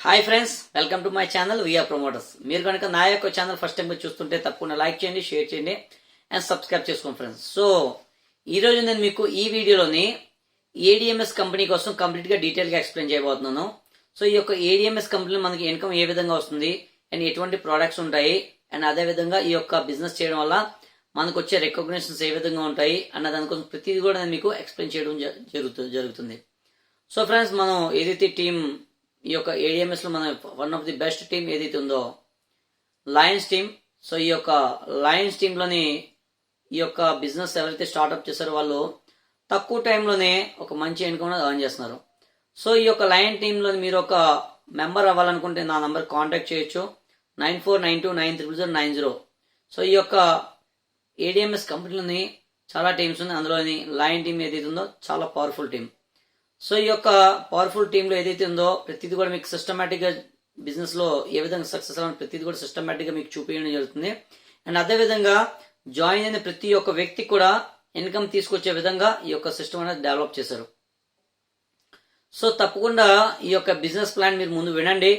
Hi friends, welcome to my channel VR promoters. మీరు కనుక నా యొక్క ఛానల్ ఫస్ట్ టైం చూస్తుంటే తప్పకుండా లైక్ చేయండి, షేర్ చేయండి అండ్ సబ్స్క్రైబ్ చేసుకోండి ఫ్రెండ్స్. సో ఈరోజు నేను మీకు ఈ వీడియోలోని ఏడిఎంఎస్ కంపెనీ కోసం కంప్లీట్గా డీటెయిల్గా ఎక్స్ప్లెయిన్ చేయబోతున్నాను. సో ఈ యొక్క ఏడిఎంఎస్ కంపెనీలో మనకి ఇన్కమ్ ఏ విధంగా వస్తుంది అండ్ ఎటువంటి ప్రోడక్ట్స్ ఉంటాయి అండ్ అదేవిధంగా ఈ యొక్క బిజినెస్ చేయడం వల్ల మనకు వచ్చే రికగ్నిషన్స్ ఏ విధంగా ఉంటాయి అన్న దానికోసం ప్రతిదీ కూడా నేను మీకు ఎక్స్ప్లెయిన్ చేయడం జరుగుతుంది. సో ఫ్రెండ్స్, మనం ఏదైతే టీం ఈ యొక్క ఏడిఎంఎస్లో మన one of the best team ఏదైతే ఉందో లయన్స్ టీమ్. సో ఈ యొక్క లయన్స్ టీంలోని ఈ యొక్క బిజినెస్ ఎవరైతే స్టార్ట్అప్ చేస్తారో వాళ్ళు తక్కువ టైంలోనే ఒక మంచి ఇన్కమ్ ఎర్న్ చేస్తున్నారు. సో ఈ యొక్క లయన్ టీంలో మీరు ఒక మెంబర్ అవ్వాలనుకుంటే నా నంబర్ కాంటాక్ట్ చేయొచ్చు, 9492930090. సో ఈ యొక్క ఏడిఎంఎస్ కంపెనీలోని చాలా టీమ్స్ ఉన్నాయి. అందులోని లయన్ టీం ఏదైతే ఉందో చాలా పవర్ఫుల్ టీం. సో ఈ యొక్క పవర్ఫుల్ టీంలో ఏదైతే ఉందో ప్రతిదీ కూడా మీకు సిస్టమేటిక్గా బిజినెస్లో ఏ విధంగా సక్సెస్ అవ్వాలని ప్రతిదీ కూడా సిస్టమేటిక్గా మీకు చూపించడం జరుగుతుంది. అండ్ అదేవిధంగా జాయిన్ అయిన ప్రతి ఒక్క వ్యక్తి కూడా ఇన్కమ్ తీసుకొచ్చే విధంగా ఈ యొక్క సిస్టమ్ అనేది డెవలప్ చేశారు. సో తప్పకుండా ఈ యొక్క బిజినెస్ ప్లాన్ మీరు ముందు వినండి.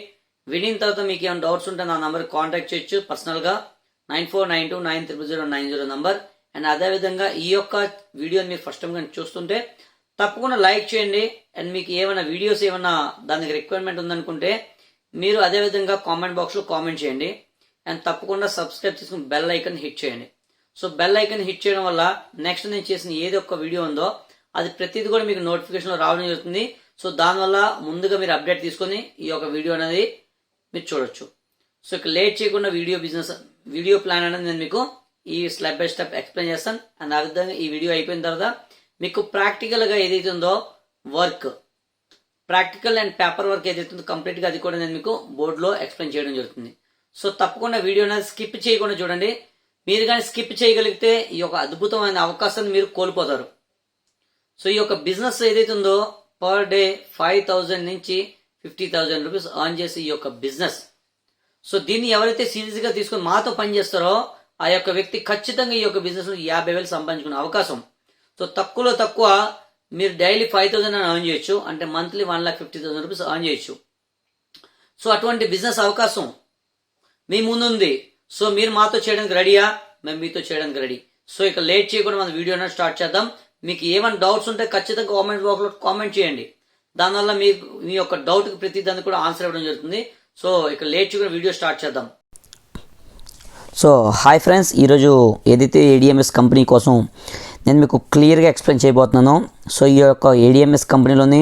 వినిన తర్వాత మీకు ఏమైనా డౌట్స్ ఉంటే నా నంబర్కి కాంటాక్ట్ చేయొచ్చు పర్సనల్గా, 9492930090 నంబర్. అండ్ అదేవిధంగా ఈ యొక్క వీడియోని మీరు ఫస్ట్ టైం కానీ చూస్తుంటే తప్పకుండా లైక్ చేయండి. అండ్ మీకు ఏమైనా వీడియోస్ ఏమైనా దానికి రిక్వైర్మెంట్ ఉందనుకుంటే మీరు అదేవిధంగా కామెంట్ బాక్స్లో కామెంట్ చేయండి. అండ్ తప్పకుండా సబ్స్క్రైబ్ చేసుకుని బెల్ ఐకన్ హిట్ చేయండి. సో బెల్ ఐకన్ హిట్ చేయడం వల్ల నెక్స్ట్ నేను చేసిన ఏది ఒక్క వీడియో ఉందో అది ప్రతిదీ కూడా మీకు నోటిఫికేషన్లో రావడం జరుగుతుంది. సో దానివల్ల ముందుగా మీరు అప్డేట్ తీసుకొని ఈ యొక్క వీడియో అనేది మీరు చూడొచ్చు. సో ఇక లేట్ చేయకుండా వీడియో ప్లాన్ అనేది నేను మీకు ఈ స్టెప్ బై స్టెప్ ఎక్స్ప్లెయిన్ చేస్తాను. అండ్ ఆ విధంగా ఈ వీడియో అయిపోయిన తర్వాత మీకు ప్రాక్టికల్గా ఏదైతే ఉందో work, practical and paper work ఏదైతే ఉందో కంప్లీట్గా అది కూడా నేను మీకు బోర్డులో ఎక్స్ప్లెయిన్ చేయడం జరుగుతుంది. సో తప్పకుండా వీడియో అనేది స్కిప్ చేయకుండా చూడండి. మీరు కానీ స్కిప్ చేయగలిగితే ఈ యొక్క అద్భుతమైన అవకాశాన్ని మీరు కోల్పోతారు. సో ఈ యొక్క బిజినెస్ ఏదైతే ఉందో పర్ డే 5,000 నుంచి 50,000 రూపీస్ ఎర్న్ చేసే ఈ యొక్క బిజినెస్. సో దీన్ని ఎవరైతే సీరియస్గా తీసుకొని మాతో పనిచేస్తారో ఆ యొక్క వ్యక్తి ఖచ్చితంగా ఈ యొక్క బిజినెస్ 50,000 సంపాదించుకునే అవకాశం. సో తక్కువలో తక్కువ మీరు డైలీ 5,000 ఎర్న్ చేయొచ్చు, అంటే మంత్లీ 1,50,000 రూపీస్ ఎర్న్ చేయొచ్చు. సో అటువంటి బిజినెస్ అవకాశం మీ ముందుంది. సో మీరు మాతో చేయడానికి రెడీయా? మేము మీతో చేయడానికి రెడీ. సో ఇక లేట్ చేయకుండా మన వీడియో అనేది స్టార్ట్ చేద్దాం. మీకు ఏమైనా డౌట్స్ ఉంటే ఖచ్చితంగా కామెంట్ బాక్స్లో కామెంట్ చేయండి. దానివల్ల మీ యొక్క డౌట్కి ప్రతి దానికి కూడా ఆన్సర్ ఇవ్వడం జరుగుతుంది. సో ఇక లేట్ చేయకుండా వీడియో స్టార్ట్ చేద్దాం. సో హాయ్ ఫ్రెండ్స్, ఈరోజు ఏదైతే ఏడిఎంఎస్ కంపెనీ కోసం నేను మీకు క్లియర్గా ఎక్స్ప్లెయిన్ చేయబోతున్నాను. సో ఈ యొక్క ఏడిఎంఎస్ కంపెనీలోని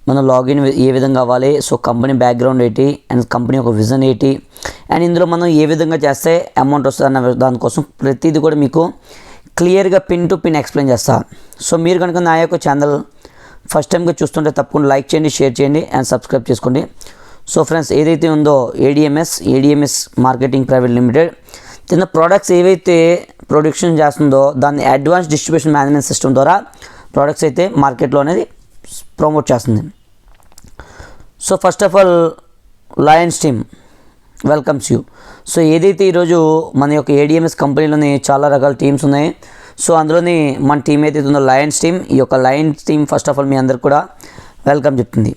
మనం లాగిన్ ఏ విధంగా అవ్వాలి, సో కంపెనీ బ్యాక్గ్రౌండ్ ఏంటి అండ్ కంపెనీ యొక్క విజన్ ఏంటి అండ్ ఇందులో మనం ఏ విధంగా చేస్తే అమౌంట్ వస్తుంది అన్న దానికోసం ప్రతిదీ కూడా మీకు క్లియర్గా పిన్ టు పిన్ ఎక్స్ప్లెయిన్ చేస్తాను. సో మీరు కనుక నా యొక్క ఛానల్ ఫస్ట్ టైంగా చూస్తుంటే తప్పకుండా లైక్ చేయండి, షేర్ చేయండి అండ్ సబ్స్క్రైబ్ చేసుకోండి. సో ఫ్రెండ్స్, ఏదైతే ఉందో ఏడిఎంఎస్ మార్కెటింగ్ ప్రైవేట్ లిమిటెడ్ చిన్న ప్రోడక్ట్స్ ఏవైతే ప్రొడక్షన్ చేస్తుందో దాన్ని అడ్వాన్స్ డిస్ట్రిబ్యూషన్ మేనేజ్మెంట్ సిస్టమ్ ద్వారా ప్రోడక్ట్స్ అయితే మార్కెట్లో అనేది ప్రమోట్ చేస్తుంది. So first of all Lions team welcomes you. So ఏదైతే ఈరోజు మన యొక్క ఏడిఎంఎస్ కంపెనీలోని చాలా రకాల టీమ్స్ ఉన్నాయి. సో అందులోని మన టీం ఏదైతే ఉందో లయన్స్ టీమ్. ఈ యొక్క lions team first of all మీ అందరికి కూడా వెల్కమ్ చెప్తుంది.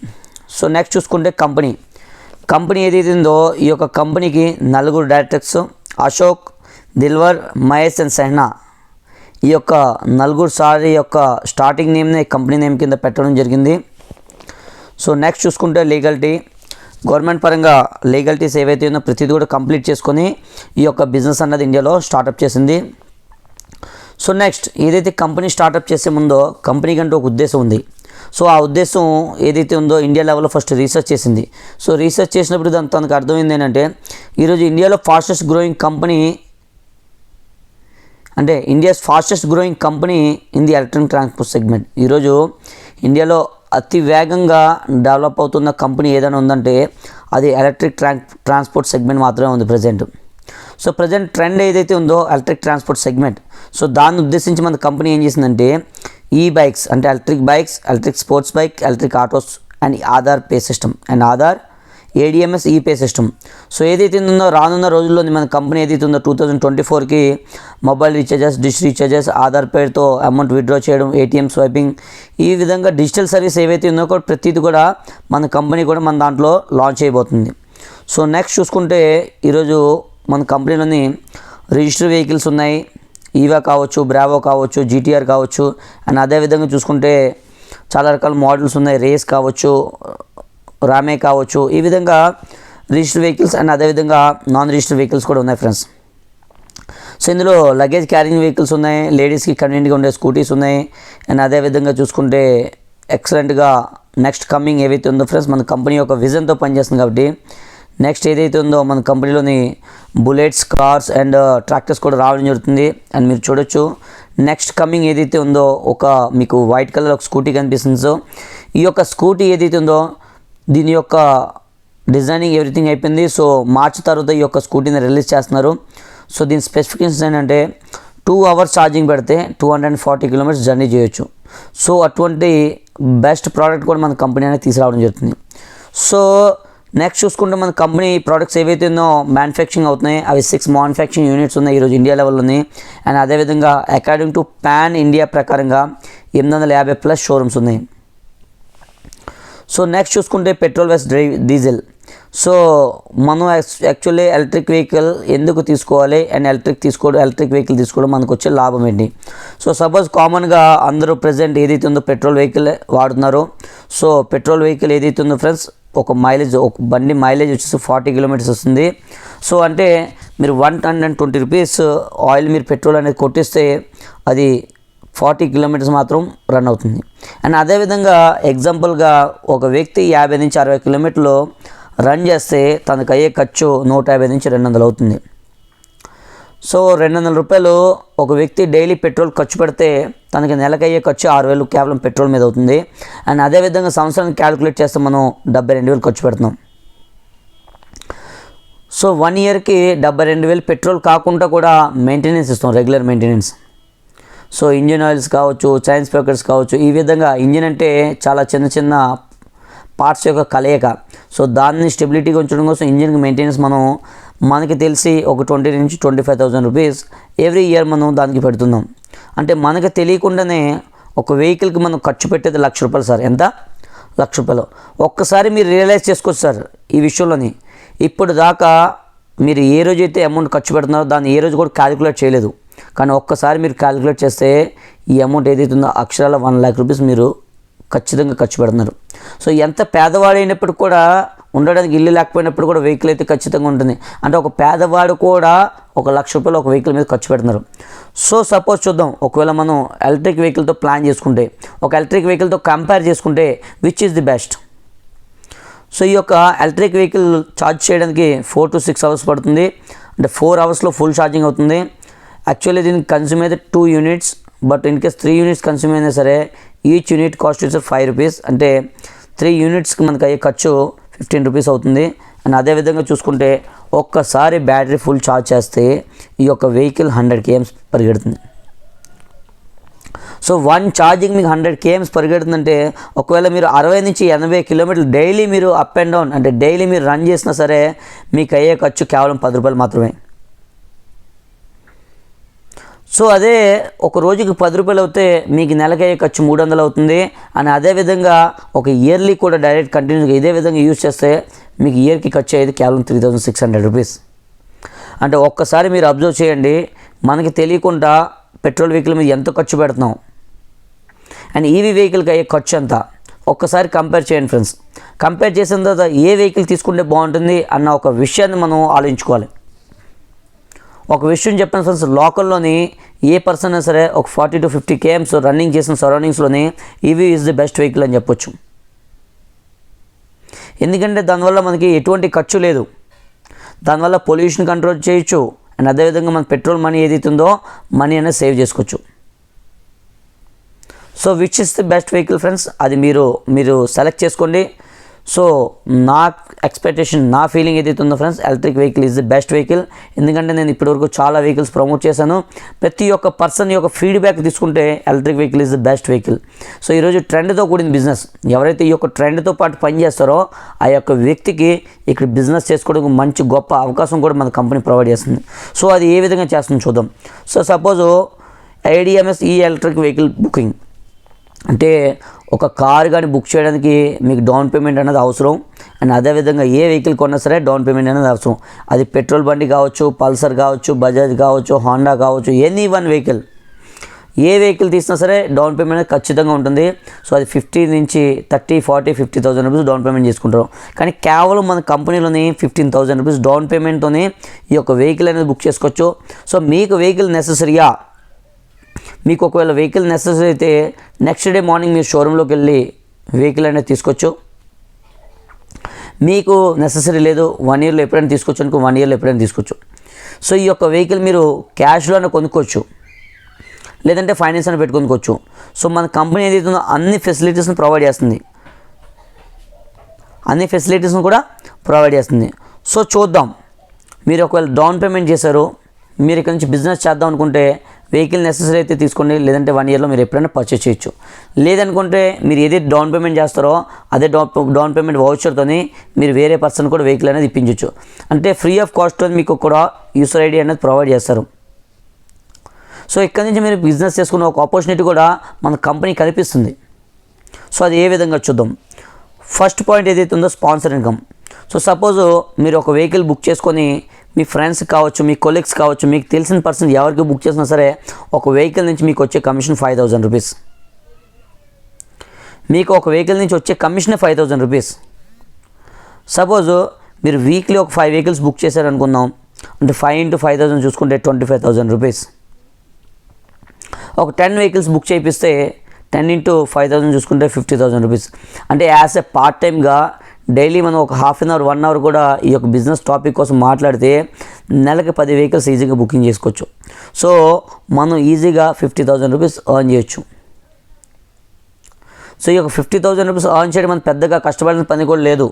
సో నెక్స్ట్ చూసుకుంటే కంపెనీ ఏదైతే ఉందో ఈ యొక్క కంపెనీకి 4 డైరెక్టర్స్ అశోక్, దిల్వర్, మహేష్ అండ్ సెహ్నా. ఈ యొక్క 4 సారి యొక్క స్టార్టింగ్ నేమ్ని కంపెనీ నేమ్ కింద పెట్టడం జరిగింది. సో నెక్స్ట్ చూసుకుంటే లీగల్టీ, గవర్నమెంట్ పరంగా లీగల్టీస్ ఏవైతే ఉందో ప్రతిదీ కూడా కంప్లీట్ చేసుకొని ఈ యొక్క బిజినెస్ అన్నది ఇండియాలో స్టార్టప్ చేసింది. సో నెక్స్ట్ ఏదైతే కంపెనీ స్టార్టప్ చేసే ముందో కంపెనీకి అంటే ఒక ఉద్దేశం ఉంది. సో ఆ ఉద్దేశం ఏదైతే ఉందో ఇండియా లెవెల్లో ఫస్ట్ రీసెర్చ్ చేసింది. సో రీసెర్చ్ చేసినప్పుడు తనకు అర్థమైంది ఏంటంటే ఈరోజు ఇండియాలో ఫాస్టెస్ట్ గ్రోయింగ్ కంపెనీ అంటే India's fastest growing company in the electronic transport segment. ఈరోజు ఇండియాలో అతి వేగంగా డెవలప్ అవుతున్న కంపెనీ ఏదైనా ఉందంటే అది ఎలక్ట్రిక్ ట్రాన్స్పోర్ట్ సెగ్మెంట్ మాత్రమే ఉంది ప్రజెంట్. సో ప్రజెంట్ ట్రెండ్ ఏదైతే ఉందో ఎలక్ట్రిక్ ట్రాన్స్పోర్ట్ సెగ్మెంట్. సో దాన్ని ఉద్దేశించి మన కంపెనీ ఏం చేసిందంటే ఈ బైక్స్ అంటే electric bikes, electric sports bike, electric autos and Aadhaar pay system and Aadhaar ADMS e pay system. So ఏదైతే ఉందో రానున్న రోజుల్లో మన కంపెనీ ఏదైతే ఉందో 2024కి mobile recharges, dish recharges, Aadhaar పేరుతో అమౌంట్ విత్డ్రా చేయడం, ATM స్వైపింగ్, ఈ విధంగా డిజిటల్ సర్వీస్ ఏవైతే ఉందో కూడా ప్రతిదీ కూడా మన కంపెనీ కూడా మన దాంట్లో లాంచ్ చేయబోతుంది. సో నెక్స్ట్ చూసుకుంటే ఈరోజు మన కంపెనీలోని రిజిస్టర్ వెహికల్స్ ఉన్నాయి. ఈవా కావచ్చు, బ్రావో కావచ్చు, GTR కావచ్చు, అండ్ అదేవిధంగా చూసుకుంటే చాలా రకాల మోడల్స్ ఉన్నాయి. రేస్ కావచ్చు, రామే కావచ్చు, ఈ విధంగా రిజిస్టర్ వెహికల్స్ అండ్ అదేవిధంగా నాన్ రిజిస్టర్ వెహికల్స్ కూడా ఉన్నాయి ఫ్రెండ్స్. సో ఇందులో లగేజ్ క్యారింగ్ వెహికల్స్ ఉన్నాయి, లేడీస్కి కన్వీనియంట్గా ఉండే స్కూటీస్ ఉన్నాయి. అండ్ అదేవిధంగా చూసుకుంటే ఎక్సలెంట్గా నెక్స్ట్ కమింగ్ ఏవైతే ఉందో ఫ్రెండ్స్ మన కంపెనీ యొక్క విజన్తో పనిచేస్తుంది కాబట్టి నెక్స్ట్ ఏదైతే ఉందో మన కంపెనీలోని బుల్లెట్స్, కార్స్ అండ్ ట్రాక్టర్స్ కూడా రావడం జరుగుతుంది. అండ్ మీరు చూడొచ్చు నెక్స్ట్ కమింగ్ ఏదైతే ఉందో ఒక మీకు వైట్ కలర్ ఒక స్కూటీ కనిపిస్తుంది. సో ఈ యొక్క స్కూటీ ఏదైతే ఉందో దీని యొక్క డిజైనింగ్ ఎవ్రీథింగ్ అయిపోయింది. సో మార్చి తర్వాత ఈ యొక్క స్కూటీని రిలీజ్ చేస్తున్నారు. సో దీని స్పెసిఫికేషన్స్ ఏంటంటే 2 hours ఛార్జింగ్ పెడితే 240 kilometers జర్నీ చేయొచ్చు. సో అటువంటి బెస్ట్ ప్రోడక్ట్ కూడా మన కంపెనీ అనేది తీసుకురావడం జరుగుతుంది. సో నెక్స్ట్ చూసుకుంటే మన కంపెనీ ప్రోడక్ట్స్ ఏవైతే ఉందో మ్యానుఫ్యాక్చరింగ్ అవుతున్నాయి అవి 6 మ్యానుఫ్యాక్చరింగ్ యూనిట్స్ ఉన్నాయి ఈరోజు ఇండియా లెవెల్లోని. అండ్ అదేవిధంగా అకార్డింగ్ టు పాన్ ఇండియా ప్రకారంగా 850+ షోరూమ్స్ ఉన్నాయి. సో నెక్స్ట్ చూసుకుంటే పెట్రోల్ వెస్ డీజిల్. సో మనం యాక్చువల్లీ ఎలక్ట్రిక్ వెహికల్ ఎందుకు తీసుకోవాలి అండ్ ఎలక్ట్రిక్ వెహికల్ తీసుకోవడం మనకు వచ్చే లాభం ఏంటి? సో సపోజ్ కామన్గా అందరూ ప్రజెంట్ ఏదైతే ఉందో పెట్రోల్ వెహికల్ వాడుతున్నారు. సో పెట్రోల్ వెహికల్ ఏదైతే ఉందో ఫ్రెండ్స్ ఒక బండి మైలేజ్ వచ్చేసి 40 kilometers వస్తుంది. సో అంటే మీరు 120 rupees ఆయిల్ మీరు పెట్రోల్ అనేది కొట్టిస్తే అది 40 kilometers మాత్రం రన్ అవుతుంది. అండ్ అదేవిధంగా ఎగ్జాంపుల్గా ఒక వ్యక్తి 50 నుంచి 60 kilometers రన్ చేస్తే తనకు అయ్యే ఖర్చు 150 నుంచి 200 అవుతుంది. సో 200 రూపాయలు ఒక వ్యక్తి డైలీ పెట్రోల్ ఖర్చు పెడితే తనకి నెలకు అయ్యే ఖర్చు 6,000 కేవలం పెట్రోల్ మీద అవుతుంది. అండ్ అదేవిధంగా సంవత్సరానికి క్యాలిక్యులేట్ చేస్తే మనం 72,000 ఖర్చు పెడుతున్నాం. సో 1 yearకి 72,000 పెట్రోల్ కాకుండా కూడా మెయింటెనెన్స్ ఇస్తాం, regular maintenance. So engine oils కావచ్చు, చైన్ స్పీకర్స్ కావచ్చు, ఈ విధంగా ఇంజిన్ అంటే చాలా చిన్న చిన్న పార్ట్స్ యొక్క కలయిక. సో దాన్ని స్టెబిలిటీగా ఉంచడం కోసం ఇంజిన్కి మెయింటెనెన్స్ మనకి తెలిసి ఒక 20 నుంచి 25,000 రూపీస్ ఎవ్రీ ఇయర్ మనం దానికి పెడుతున్నాం. అంటే మనకు తెలియకుండానే ఒక వెహికల్కి మనం ఖర్చు పెట్టేది ₹1,00,000 సార్. ఎంత? ₹1,00,000. ఒక్కసారి మీరు రియలైజ్ చేసుకోవచ్చు సార్ ఈ విషయంలోని. ఇప్పుడు దాకా మీరు ఏ రోజైతే అమౌంట్ ఖర్చు పెడుతున్నారో దాన్ని ఏ రోజు కూడా క్యాలిక్యులేట్ చేయలేదు. కానీ ఒక్కసారి మీరు క్యాలిక్యులేట్ చేస్తే ఈ అమౌంట్ ఏదైతే ఉందో అక్షరాల ₹1,00,000 మీరు ఖచ్చితంగా ఖర్చు పెడుతున్నారు. సో ఎంత పేదవాడైనప్పుడు కూడా ఉండడానికి ఇల్లు లేకపోయినప్పుడు కూడా వెహికల్ అయితే ఖచ్చితంగా ఉంటుంది. అంటే ఒక పేదవాడు కూడా ఒక ₹1,00,000 ఒక వెహికల్ మీద ఖర్చు పెడుతున్నారు. సో సపోజ్ చూద్దాం, ఒకవేళ మనం ఎలక్ట్రిక్ వెహికల్తో ప్లాన్ చేసుకుంటే, ఒక ఎలక్ట్రిక్ వెహికల్తో కంపేర్ చేసుకుంటే which is the best? So ఈ యొక్క ఎలక్ట్రిక్ వెహికల్ ఛార్జ్ చేయడానికి 4 to 6 hours పడుతుంది. అంటే 4 hours ఫుల్ ఛార్జింగ్ అవుతుంది. యాక్చువల్లీ దీనికి కన్స్యూమ్ అయితే 2 units, but in case 3 units consume అయినా సరే ఈచ్ యూనిట్ కాస్ట్ వచ్చి ₹5. అంటే 3 unitsకి మనకు అయ్యే ఖర్చు ₹15 అవుతుంది. అండ్ అదేవిధంగా చూసుకుంటే ఒక్కసారి బ్యాటరీ ఫుల్ ఛార్జ్ చేస్తే ఈ యొక్క వెహికల్ 100 km పరిగెడుతుంది. సో 1 ఛార్జింగ్ మీకు 100 km పరిగెడుతుందంటే ఒకవేళ మీరు 60 నుంచి 80 kilometers డైలీ మీరు అప్ అండ్ డౌన్ అంటే డైలీ మీరు రన్ చేసినా సరే మీకు అయ్యే ఖర్చు కేవలం ₹10 మాత్రమే. సో అదే ఒక రోజుకి ₹10 అవుతే మీకు నెలకి అయ్యే ఖర్చు 300 అవుతుంది. అండ్ అదేవిధంగా ఒక ఇయర్లీ కూడా డైరెక్ట్ కంటిన్యూగా ఇదే విధంగా యూజ్ చేస్తే మీకు ఇయర్కి ఖర్చు అయ్యేది కేవలం ₹3,600. అంటే ఒక్కసారి మీరు అబ్జర్వ్ చేయండి, మనకి తెలియకుండా పెట్రోల్ వెహికల్ మీద ఎంత ఖర్చు పెడుతున్నాం అండ్ ఈవీ వెహికల్కి అయ్యే ఖర్చు ఎంత ఒక్కసారి కంపేర్ చేయండి ఫ్రెండ్స్. కంపేర్ చేసిన తర్వాత ఏ వెహికల్ తీసుకుంటే బాగుంటుంది అన్న ఒక విషయాన్ని మనం ఆలోచించుకోవాలి. ఒక విషయం చెప్పాను ఫ్రెండ్స్, లోకల్లోని ఏ పర్సన్ అయినా సరే ఒక 40 to 50 km రన్నింగ్ చేసిన సరౌండింగ్స్లోని EV is the best vehicle అని చెప్పొచ్చు. ఎందుకంటే దానివల్ల మనకి ఎటువంటి ఖర్చు లేదు, దానివల్ల పొల్యూషన్ కంట్రోల్ చేయొచ్చు. అండ్ అదేవిధంగా మన పెట్రోల్ మనీ ఏదైతే ఉందో మనీ అనేది సేవ్ చేసుకోవచ్చు. So which is the best vehicle friends, అది మీరు సెలెక్ట్ చేసుకోండి. సో నా ఎక్స్పెక్టేషన్, నా ఫీలింగ్ ఏదైతే ఉందో friends, electric vehicle is the best vehicle. ఎందుకంటే నేను ఇప్పటివరకు చాలా వెహికల్స్ ప్రమోట్ చేశాను. ప్రతి ఒక్క పర్సన్ యొక్క ఫీడ్బ్యాక్ తీసుకుంటే electric vehicle is the best vehicle. So ఈరోజు ట్రెండ్తో కూడిన బిజినెస్, ఎవరైతే ఈ యొక్క ట్రెండ్తో పాటు పనిచేస్తారో ఆ యొక్క వ్యక్తికి ఇక్కడ బిజినెస్ చేసుకోవడానికి మంచి గొప్ప అవకాశం కూడా మన కంపెనీ ప్రొవైడ్ చేస్తుంది. సో అది ఏ విధంగా చేస్తుందో చూద్దాం. సో సపోజ్ ఐడిఎంఎస్ ఈ ఎలక్ట్రిక్ వెహికల్ బుకింగ్ అంటే ఒక కార్ కానీ బుక్ చేయడానికి మీకు డౌన్ పేమెంట్ అనేది అవసరం. అండ్ అదేవిధంగా ఏ వెహికల్ కొన్నా సరే డౌన్ పేమెంట్ అనేది అవసరం. అది పెట్రోల్ బండి కావచ్చు, పల్సర్ కావచ్చు, బజాజ్ కావచ్చు, హోండా కావచ్చు, ఎనీ వన్ వెహికల్, ఏ వెహికల్ తీసినా సరే డౌన్ పేమెంట్ అనేది ఖచ్చితంగా ఉంటుంది. సో అది 50 నుంచి 30, 40, 50,000 రూపీస్ డౌన్ పేమెంట్ చేసుకుంటారు. కానీ కేవలం మన కంపెనీలోని 15,000 రూపీస్ డౌన్ పేమెంట్తోనే ఈ యొక్క వెహికల్ అనేది బుక్ చేసుకోవచ్చు. సో మీకు వెహికల్ నెససరీయా, మీకు ఒకవేళ వెహికల్ నెసెసరీ అయితే నెక్స్ట్ డే మార్నింగ్ మీరు షోరూంలోకి వెళ్ళి వెహికల్ అనేది తీసుకోవచ్చు. మీకు నెససరీ లేదు 1 ఇయర్లో ఎప్పుడైనా తీసుకోవచ్చు అనుకో, 1 ఇయర్లో ఎప్పుడైనా తీసుకోవచ్చు. సో ఈ యొక్క వెహికల్ మీరు క్యాష్లోనే కొనుక్కోవచ్చు, లేదంటే ఫైనాన్స్ అని పెట్టుకొనుకోవచ్చు. సో మన కంపెనీ ఏదైతే ఉందో అన్ని ఫెసిలిటీస్ని ప్రొవైడ్ చేస్తుంది, అన్ని ఫెసిలిటీస్ని కూడా ప్రొవైడ్ చేస్తుంది. సో చూద్దాం, మీరు ఒకవేళ డౌన్ పేమెంట్ చేశారు, మీరు ఇక్కడ నుంచి బిజినెస్ చేద్దాం అనుకుంటే వెహికల్ నెసెసరీ అయితే తీసుకోండి, లేదంటే 1 ఇయర్లో మీరు ఎప్పుడైనా పర్చేస్ చేయొచ్చు. లేదనుకుంటే మీరు ఏదైతే డౌన్ పేమెంట్ చేస్తారో అదే డౌన్ పేమెంట్ వౌచర్తోని మీరు వేరే పర్సన్ కూడా వెహికల్ అనేది ఇప్పించవచ్చు. అంటే ఫ్రీ ఆఫ్ కాస్ట్తో మీకు కూడా యూసర్ ఐడి అనేది ప్రొవైడ్ చేస్తారు. సో ఇక్కడ నుంచి మీరు బిజినెస్ చేసుకున్న ఒక ఆపర్చునిటీ కూడా మన కంపెనీ కల్పిస్తుంది. సో అది ఏ విధంగా చూద్దాం. ఫస్ట్ పాయింట్ ఏదైతే ఉందో స్పాన్సర్ ఇన్కమ్. సో సపోజ్ మీరు ఒక వెహికల్ బుక్ చేసుకొని మీ ఫ్రెండ్స్ కావచ్చు, మీ కొలీగ్స్ కావచ్చు, మీకు తెలిసిన పర్సన్ ఎవరికి బుక్ చేసినా సరే ఒక వెహికల్ నుంచి మీకు వచ్చే కమిషన్ 5,000 రూపీస్. మీకు ఒక వెహికల్ నుంచి వచ్చే కమిషన్ 5,000 రూపీస్. సపోజ్ మీరు వీక్లీ ఒక 5 వెహికల్స్ బుక్ చేశారనుకుందాం, అంటే 5 into 5,000 చూసుకుంటే 25,000 రూపీస్. ఒక 10 వెహికల్స్ బుక్ చేయిస్తే 10 into 5,000 చూసుకుంటే 50,000 రూపీస్. అంటే యాజ్ ఎ పార్ట్ టైమ్గా డైలీ మనం ఒక హాఫ్ అన్ అవర్ 1 అవర్ కూడా ఈ యొక్క బిజినెస్ టాపిక్ కోసం మాట్లాడితే నెలకి 10 వెహికల్స్ ఈజీగా బుకింగ్ చేసుకోవచ్చు. సో మనం ఈజీగా 50,000 రూపీస్ ఎర్న్ చేయొచ్చు. సో ఈ యొక్క 50,000 రూపీస్ ఎర్న్ చేయడం మనం పెద్దగా కష్టపడిన పని కూడా లేదు.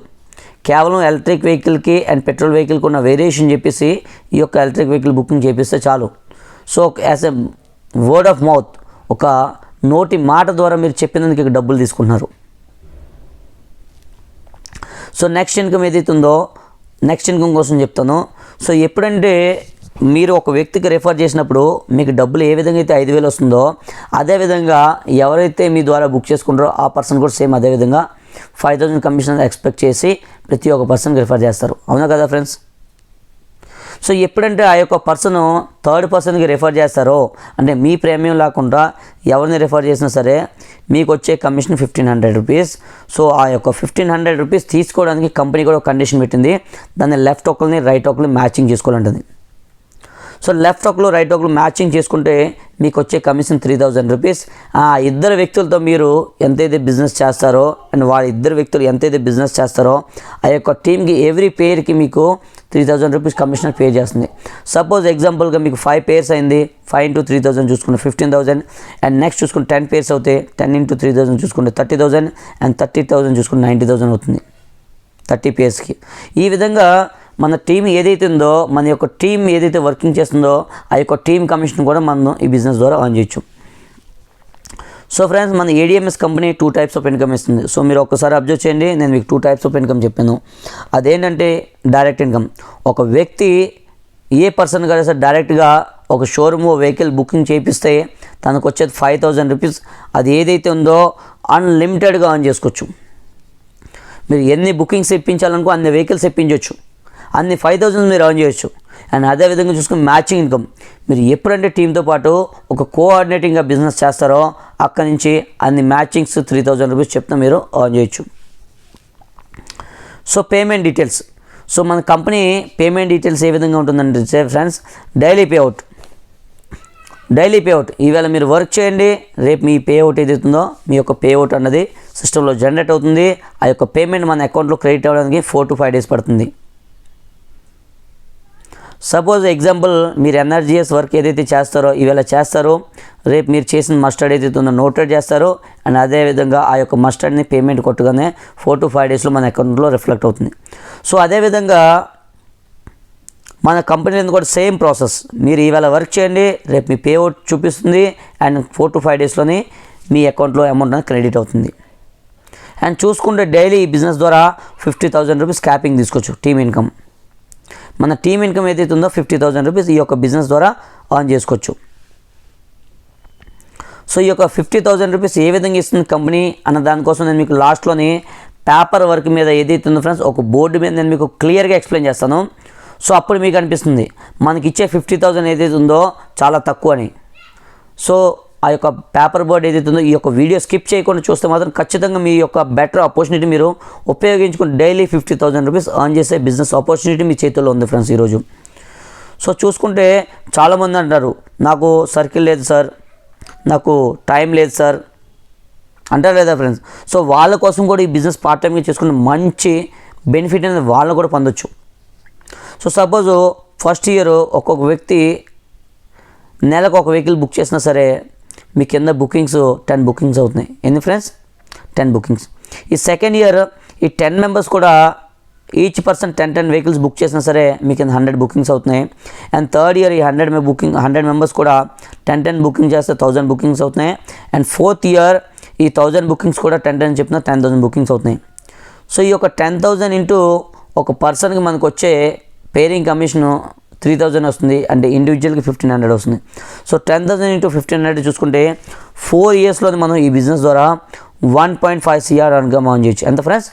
కేవలం ఎలక్ట్రిక్ వెహికల్కి అండ్ పెట్రోల్ వెహికల్కి ఉన్న వేరియేషన్ చెప్పేసి ఈ యొక్క ఎలక్ట్రిక్ వెహికల్ బుకింగ్ చేపిస్తే చాలు. So as a word of mouth, ఒక నోటి మాట ద్వారా మీరు చెప్పినందుకు ఇక డబ్బులు తీసుకుంటున్నారు. సో నెక్స్ట్ ఇన్కమ్ ఏదైతే ఉందో, నెక్స్ట్ ఇన్కమ్ కోసం చెప్తాను. సో ఎప్పుడంటే మీరు ఒక వ్యక్తికి రెఫర్ చేసినప్పుడు మీకు డబ్బులు ఏ విధంగా అయితే 5,000 వస్తుందో అదేవిధంగా ఎవరైతే మీ ద్వారా బుక్ చేసుకుంటారో ఆ పర్సన్ కూడా సేమ్ అదేవిధంగా 5,000 కమిషన్ ఎక్స్పెక్ట్ చేసి ప్రతి ఒక్క పర్సన్కి రెఫర్ చేస్తారు. అవునా కదా ఫ్రెండ్స్? సో ఎప్పుడంటే ఆ యొక్క పర్సన్ థర్డ్ పర్సన్కి రెఫర్ చేస్తారో, అంటే మీ ప్రీమియం లేకుండా ఎవరిని రెఫర్ చేసినా సరే మీకు వచ్చే కమిషన్ 1,500 రూపీస్. సో ఆ యొక్క 1,500 రూపీస్ తీసుకోవడానికి కంపెనీ కూడా ఒక కండిషన్ పెట్టింది. దాన్ని లెఫ్ట్ ఒకరిని రైట్ ఒకరిని మ్యాచింగ్ చేసుకోవాలంటుంది. సో లెఫ్ట్ ఒకరు రైట్ ఒకరు మ్యాచింగ్ చేసుకుంటే మీకు వచ్చే కమిషన్ 3,000 రూపీస్. ఆ ఇద్దరు వ్యక్తులతో మీరు ఎంతైతే బిజినెస్ చేస్తారో అండ్ వాళ్ళ ఇద్దరు వ్యక్తులు ఎంతైతే బిజినెస్ చేస్తారో ఆ యొక్క టీమ్కి ఎవ్రీ పేర్కి మీకు 3,000 రూపీస్ కమిషన్ పే చేస్తుంది. సపోజ్ ఎగ్జాంపుల్గా మీకు 5 పేర్స్ అయింది, 5 into 3,000 చూసుకుంటే 15,000. అండ్ నెక్స్ట్ చూసుకుంటే 10 పేర్స్ అవుతాయి, 10 into 3,000 చూసుకుంటే 30,000. అండ్ 30,000 చూసుకుంటే 90,000 అవుతుంది 30 పేర్స్కి. ఈ విధంగా మన టీం ఏదైతే ఉందో, మన యొక్క టీం ఏదైతే వర్కింగ్ చేస్తుందో ఆ యొక్క టీం కమిషన్ కూడా మనం ఈ బిజినెస్ ద్వారా ఎర్న్ చేయొచ్చు. సో ఫ్రెండ్స్, మన ADMS company 2 types of income ఇస్తుంది. సో మీరు ఒక్కసారి అబ్జర్వ్ చేయండి, నేను మీకు 2 టైప్స్ ఆఫ్ ఇన్కమ్ చెప్పాను. అదేంటంటే డైరెక్ట్ ఇన్కమ్. ఒక వ్యక్తి ఏ పర్సన్ కానీ సార్ డైరెక్ట్గా ఒక షోరూమ్ వెహికల్ బుకింగ్ చేపిస్తే తనకు వచ్చేది 5,000 రూపీస్. అది ఏదైతే ఉందో అన్లిమిటెడ్గా ఎర్న్ చేసుకోవచ్చు. మీరు ఎన్ని బుకింగ్స్ ఇప్పించాలనుకో అన్ని వెహికల్స్ ఇప్పించవచ్చు, అన్ని 5,000 మీరు ఎర్న్ చేయొచ్చు. అండ్ అదేవిధంగా చూసుకుని మ్యాచింగ్ ఇన్కమ్. మీరు ఎప్పుడంటే టీంతో పాటు ఒక కోఆర్డినేటింగ్గా బిజినెస్ చేస్తారో అక్కడి నుంచి అన్ని మ్యాచింగ్స్ 3,000 రూపీస్ చెప్తే మీరు ఎర్న్ చేయొచ్చు. So payment details. సో మన కంపెనీ పేమెంట్ డీటెయిల్స్ ఏ విధంగా ఉంటుందంటే ఫ్రెండ్స్, డైలీ పేఅవుట్. ఈవేళ మీరు వర్క్ చేయండి, రేపు మీ పేఅవుట్ ఏదైతుందో మీ యొక్క పేఅవుట్ అన్నది సిస్టంలో జనరేట్ అవుతుంది. ఆ యొక్క పేమెంట్ మన అకౌంట్లో క్రెడిట్ అవ్వడానికి 4 to 5 days పడుతుంది. సపోజ్ ఎగ్జాంపుల్ మీరు ఎన్ఆర్జీఎస్ వర్క్ ఏదైతే చేస్తారో ఇవాళ చేస్తారో, రేపు మీరు చేసిన మస్టర్డ్ ఏదైతే ఉందో నోటెడ్ చేస్తారో, అండ్ అదేవిధంగా ఆ యొక్క మస్టర్డ్ని పేమెంట్ కొట్టగానే 4 to 5 డేస్లో మన అకౌంట్లో రిఫ్లెక్ట్ అవుతుంది. సో అదేవిధంగా మన కంపెనీలో కూడా సేమ్ ప్రాసెస్. మీరు ఇవాళ వర్క్ చేయండి, రేపు మీ పేఅవుట్ చూపిస్తుంది, అండ్ 4 to 5 డేస్లోనే మీ అకౌంట్లో అమౌంట్ అనేది క్రెడిట్ అవుతుంది. అండ్ చూసుకుంటే డైలీ ఈ బిజినెస్ ద్వారా 50,000 రూపీస్ క్యాపింగ్ తీసుకోవచ్చు. టీమ్ ఇన్కమ్, మన టీమ్ ఇన్కమ్ ఏదైతే ఉందో 50,000 రూపీస్ ఈ యొక్క బిజినెస్ ద్వారా ఆన్ చేసుకోవచ్చు. సో ఈ యొక్క 50,000 రూపీస్ ఏ విధంగా ఇస్తుంది కంపెనీ అన్న దానికోసం నేను మీకు లాస్ట్లోని పేపర్ వర్క్ మీద ఏదైతే ఉందో ఫ్రెండ్స్, ఒక బోర్డు మీద నేను మీకు క్లియర్గా ఎక్స్ప్లెయిన్ చేస్తాను. సో అప్పుడు మీకు అనిపిస్తుంది మనకి ఇచ్చే 50,000 ఏదైతే ఉందో చాలా తక్కువ అని. సో ఆ యొక్క పేపర్ బోర్డ్ ఏదైతే ఉందో ఈ యొక్క వీడియో స్కిప్ చేయకుండా చూస్తే మాత్రం ఖచ్చితంగా మీ యొక్క బెటర్ ఆపర్చునిటీ మీరు ఉపయోగించుకుని డైలీ 50,000 రూపీస్ ఎర్న్ చేసే బిజినెస్ ఆపర్చునిటీ మీ చేతుల్లో ఉంది ఫ్రెండ్స్ ఈరోజు. సో చూసుకుంటే చాలామంది అంటారు నాకు సర్కిల్ లేదు సార్, నాకు టైం లేదు సార్ అంటారు లేదా ఫ్రెండ్స్. సో వాళ్ళ కోసం కూడా ఈ బిజినెస్ పార్ట్ టైంగా చేసుకున్న మంచి బెనిఫిట్ అనేది వాళ్ళు కూడా పొందొచ్చు. సో సపోజ్ ఫస్ట్ ఇయర్ ఒక్కొక్క వ్యక్తి నెలకు ఒక వెహికల్ బుక్ చేసినా సరే మీ కింద బుకింగ్స్ 10 బుకింగ్స్ అవుతున్నాయి. ఎన్ని ఫ్రెండ్స్? 10 బుకింగ్స్. ఈ సెకండ్ ఇయర్ ఈ 10 మెంబర్స్ కూడా ఈచ్ పర్సన్ 10 వెహికల్స్ బుక్ చేసినా సరే మీ కింద 100 బుకింగ్స్ అవుతున్నాయి. అండ్ థర్డ్ ఇయర్ ఈ 100 మెంబర్స్ కూడా 10 బుకింగ్ చేస్తే 1000 బుకింగ్స్ అవుతున్నాయి. అండ్ ఫోర్త్ ఇయర్ ఈ 1000 బుకింగ్స్ కూడా 10 చెప్పిన 10,000 బుకింగ్స్ అవుతున్నాయి. సో ఈ యొక్క 10,000 ఇంటూ ఒక పర్సన్కి మనకు వచ్చే పేరింగ్ కమిషను 3,000 వస్తుంది, అంటే ఇండివిజువల్కి 1,500 వస్తుంది. సో 10,000 ఇంటూ 1,500 చూసుకుంటే 4 ఇయర్స్లో మనం ఈ బిజినెస్ ద్వారా 1.5 CR ఇన్కమ్ ఆన్ చేయొచ్చు. ఎంత ఫ్రెండ్స్?